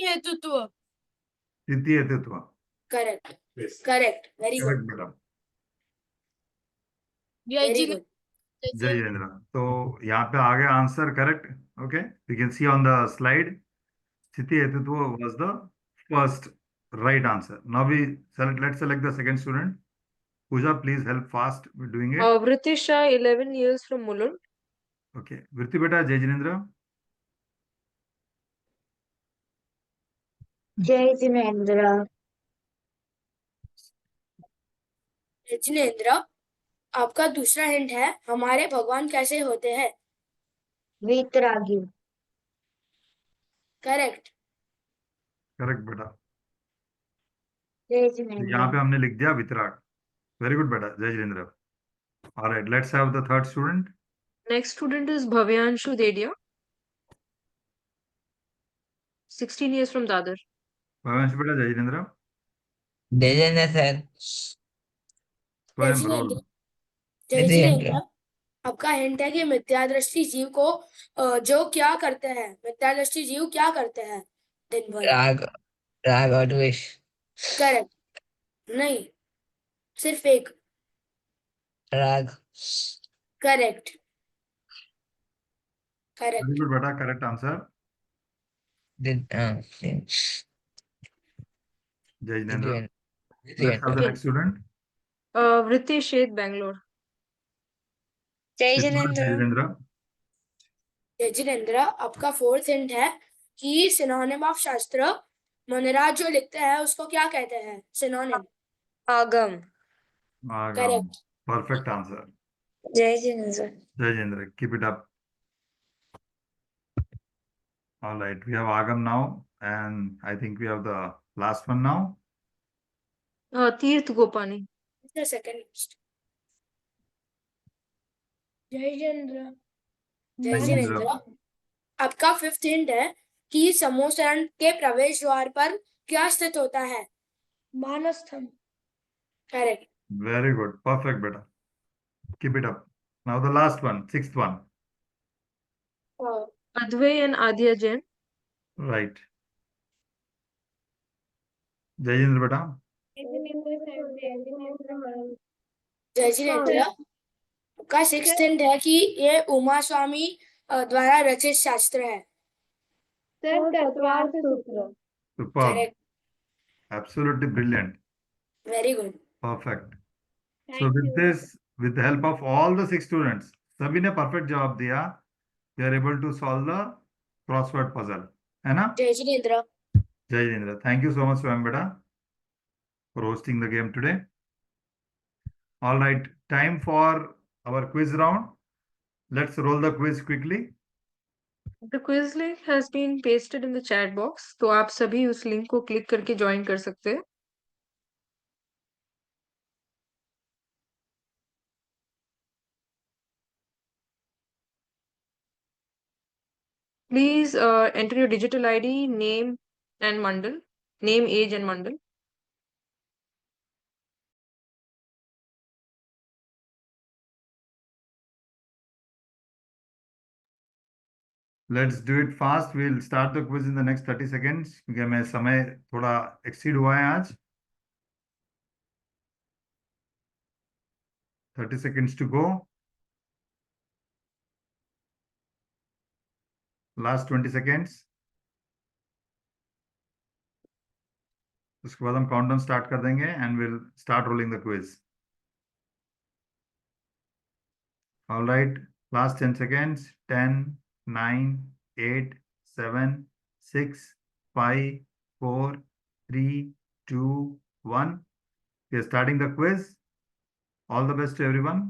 हेतुत्व। सिद्धि हेतुत्व। Correct, correct, very good, correct बेटा, वेरी गुड। जय जिनेन्द्र। तो यहाँ पे आ गया answer correct. Okay, you can see on the slide, स्थिति हेतुत्व was the first right answer. Now let's select the second student. Pooja, please help fast with doing it. Vritti Shah, 11 years, from Mulund. Okay, Vritti beta, Jai Jinendra. जय जिनेन्द्र। जय जिनेन्द्र, आपका दूसरा hint है हमारे भगवान कैसे होते हैं? वीतरागी। करेक्ट, करेक्ट बेटा, जय जिनेन्द्र। यहाँ पे हमने लिख दिया वितराग। वेरी गुड बेटा, जय Jinendra. Alright, let's have the third student. Next student is Bhavyanshu Dedia, 16 years, from Dadar. Bhavesh बेटा, जय जिनेन्द्र। जय जय सर। स्वयं रोल। जय जिनेन्द्र, आपका हिंट है कि मिथ्यादृष्टि जीव को जो क्या करते हैं, मिथ्यादृष्टि जीव क्या करते हैं दिन भर? राग और द्वेष। करेक्ट, नहीं, सिर्फ एक। राग। करेक्ट, वेरी करेक्ट, गुड बेटा, correct answer. Jai Jinendra. Vidyan. Let's Vidyan. have the Okay. next student. Vritti Sheth, Bangalore. जय Jai जिनेंद्र Jinendra. जिनेंद्र, आपका फोर्थ हिंट है कि सिनोनिम ऑफ शास्त्र मनराज जो लिखते हैं उसको क्या कहते हैं? Synonym. Agam. Agam. Correct. Perfect answer. जय Jinendra Jai Jinendra. Keep it up. All right. We have Agam now. And I think we have the last one now. Tirth Gopani. The second. जय जिनेंद्र। जय Jai जिनेंद्र, Jinendra. आपका fifth hint है कि समोसरण के प्रवेश द्वार पर क्या स्थित होता है? मानस्तंभ। Correct. Very good. Perfect, beta. Keep it up. Now the last one, sixth one. Advay and Adya Jain. Right. Jai Jinendra, beta. जय जिनेंद्र, आपका सिक्स्थ हिंट है कि ये उमा स्वामी द्वारा रचित शास्त्र है। Superb. Correct. Absolutely brilliant. Very good. Perfect. So with this, with the help of all the 6 students, सभी ने perfect जवाब दिया. They are able to solve the crossword puzzle. है ना? जय Jinendra. Jai Jinendra. Thank you so much, Swam beta, for hosting the game today. All right, time for our quiz round. Let's roll the quiz quickly. The quiz link has been pasted in the chat box, तो आप सभी उस link को click करके join कर सकते हैं. Please enter your digital ID, name and mandal, name, age and mandal. Let's do it fast. We'll start the quiz in the next 30 seconds क्योंकि मैं समय थोड़ा exceed हुआ है आज. 30 seconds to go. Last 20 seconds. उसके बाद हम काउंटडाउन स्टार्ट कर देंगे and we'll start rolling the quiz. All right, last 10 seconds. 10, 9, 8, 7, 6, 5, 4, 3, 2, 1. We are starting the quiz. All the best to everyone.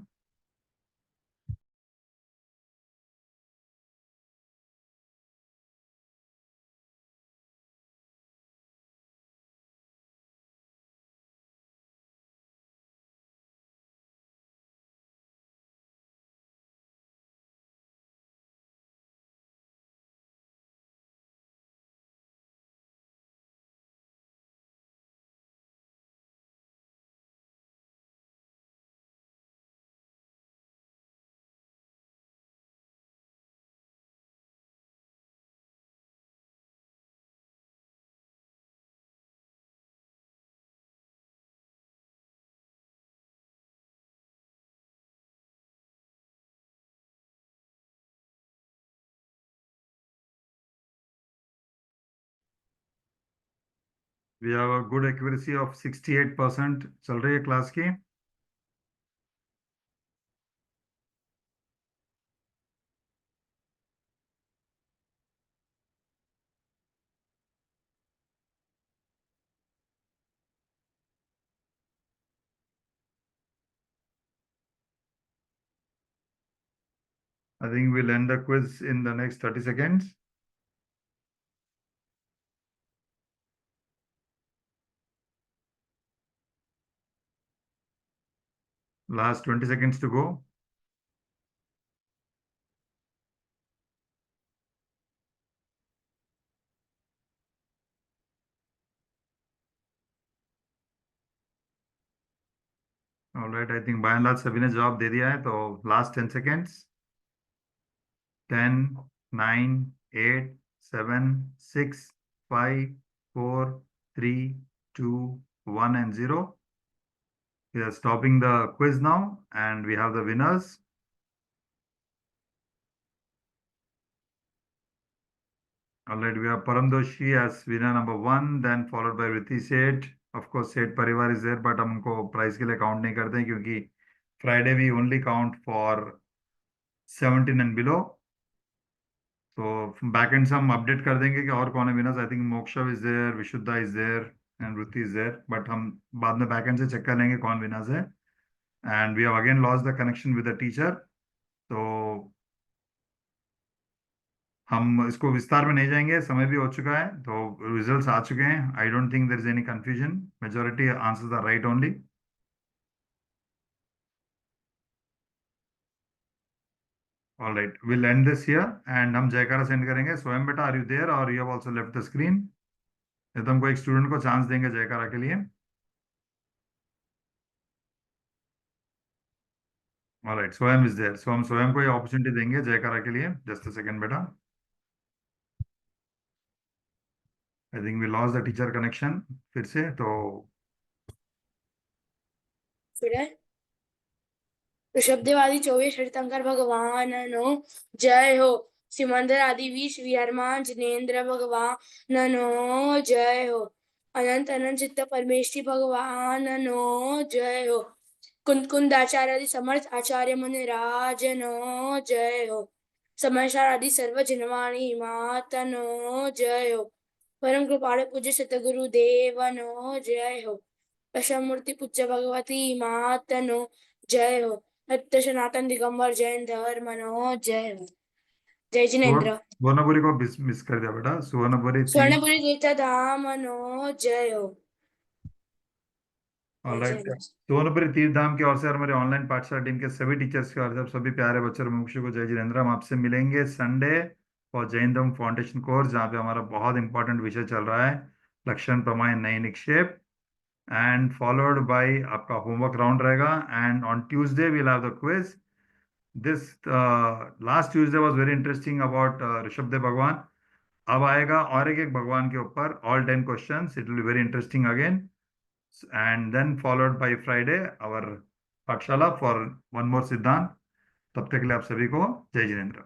We have a good accuracy of 68% चल रही है class की. I think we'll end the quiz in the next 30 seconds. Last 20 seconds to go. All right, I think by and large सभी ने जवाब दे दिया है, तो last 10 seconds. 10, 9, 8, 7, 6, 5, 4, 3, 2, 1 and 0. We are stopping the quiz now and we have the winners. All right, we have Param Doshi as winner number 1, then followed by Rithi Seth, of course सेठ परिवार is there, but हम उनको price के लिए count नहीं करते हैं क्योंकि Friday we only count for 17 and below. तो बैक एंड से हम अपडेट कर देंगे कि और कौन है winners. I think Moksha is there, Vishuddha is there and Vritti is there, but हम बाद में बैक एंड से चेक कर लेंगे कौन विनर्स है। And we have again lost the connection with the teacher, तो हम इसको विस्तार में नहीं जाएंगे, समय भी हो चुका है, तो रिजल्ट्स आ चुके हैं। I don't think there is any confusion, majority answers are right only. All right, will end this here and हम जयकारा सेंड करेंगे। स्वयं बेटा, are you there or you have also left the screen? ये तो हमको एक स्टूडेंट को chance देंगे जयकारा के लिए। ऑल राइट, स्वयं इज देयर, सो हम स्वयं को ये अपॉर्चुनिटी देंगे जयकारा के लिए। जस्ट अ सेकंड बेटा, I think we lost the teacher connection फिर से, तो फिर है ऋषभदेव आदि 24 तीर्थंकर भगवान नो जय हो। सिमंदर आदि 20 विहरमान जिनेन्द्र भगवान नो जय हो। अनंत अनंत चित्त परमेष्टि भगवान नो जय हो। कुंद कुंद आचार्य आदि समर्थ आचार्य मुनि राज नो जय हो। समाचार आदि सर्व जनवाणी मात नो जय हो। परम कृपाल पूज्य सतगुरु देव नो जय हो। दशमूर्ति पूज्य भगवती मात नो जय हो। नित्य सनातन दिगंबर जैन धर्म नो जय हो। जय जिनेन्द्र। सुवर्णपुरी को मिस कर दिया बेटा, सुवर्णपुरी 3। स्वर्णपुरी तीर्थ धाम नो जय हो। जय ऑलराइट, जिनेन्द्र। सुवर्णपुरी तीर्थ धाम की ओर से और मेरे ऑनलाइन पाठशाला टीम के सभी टीचर्स की ओर से आप सभी प्यारे बच्चों और मुमुक्षु को जय जिनेन्द्र। हम आपसे मिलेंगे संडे फॉर जैन धर्म फाउंडेशन कोर्स, जहाँ पे हमारा बहुत इंपॉर्टेंट विषय चल रहा है लक्षण प्रमाण नई निक्षेप, एंड फॉलोड बाय आपका होमवर्क राउंड रहेगा। And on Tuesday we'll have the quiz. This last Tuesday was very interesting about Rishabhdev Bhagwan. अब आएगा और एक भगवान के ऊपर all 10 questions, it will be very interesting again, and then followed by Friday our पाठशाला for one more सिद्धांत। तब तक के लिए आप सभी को जय जिनेन्द्र।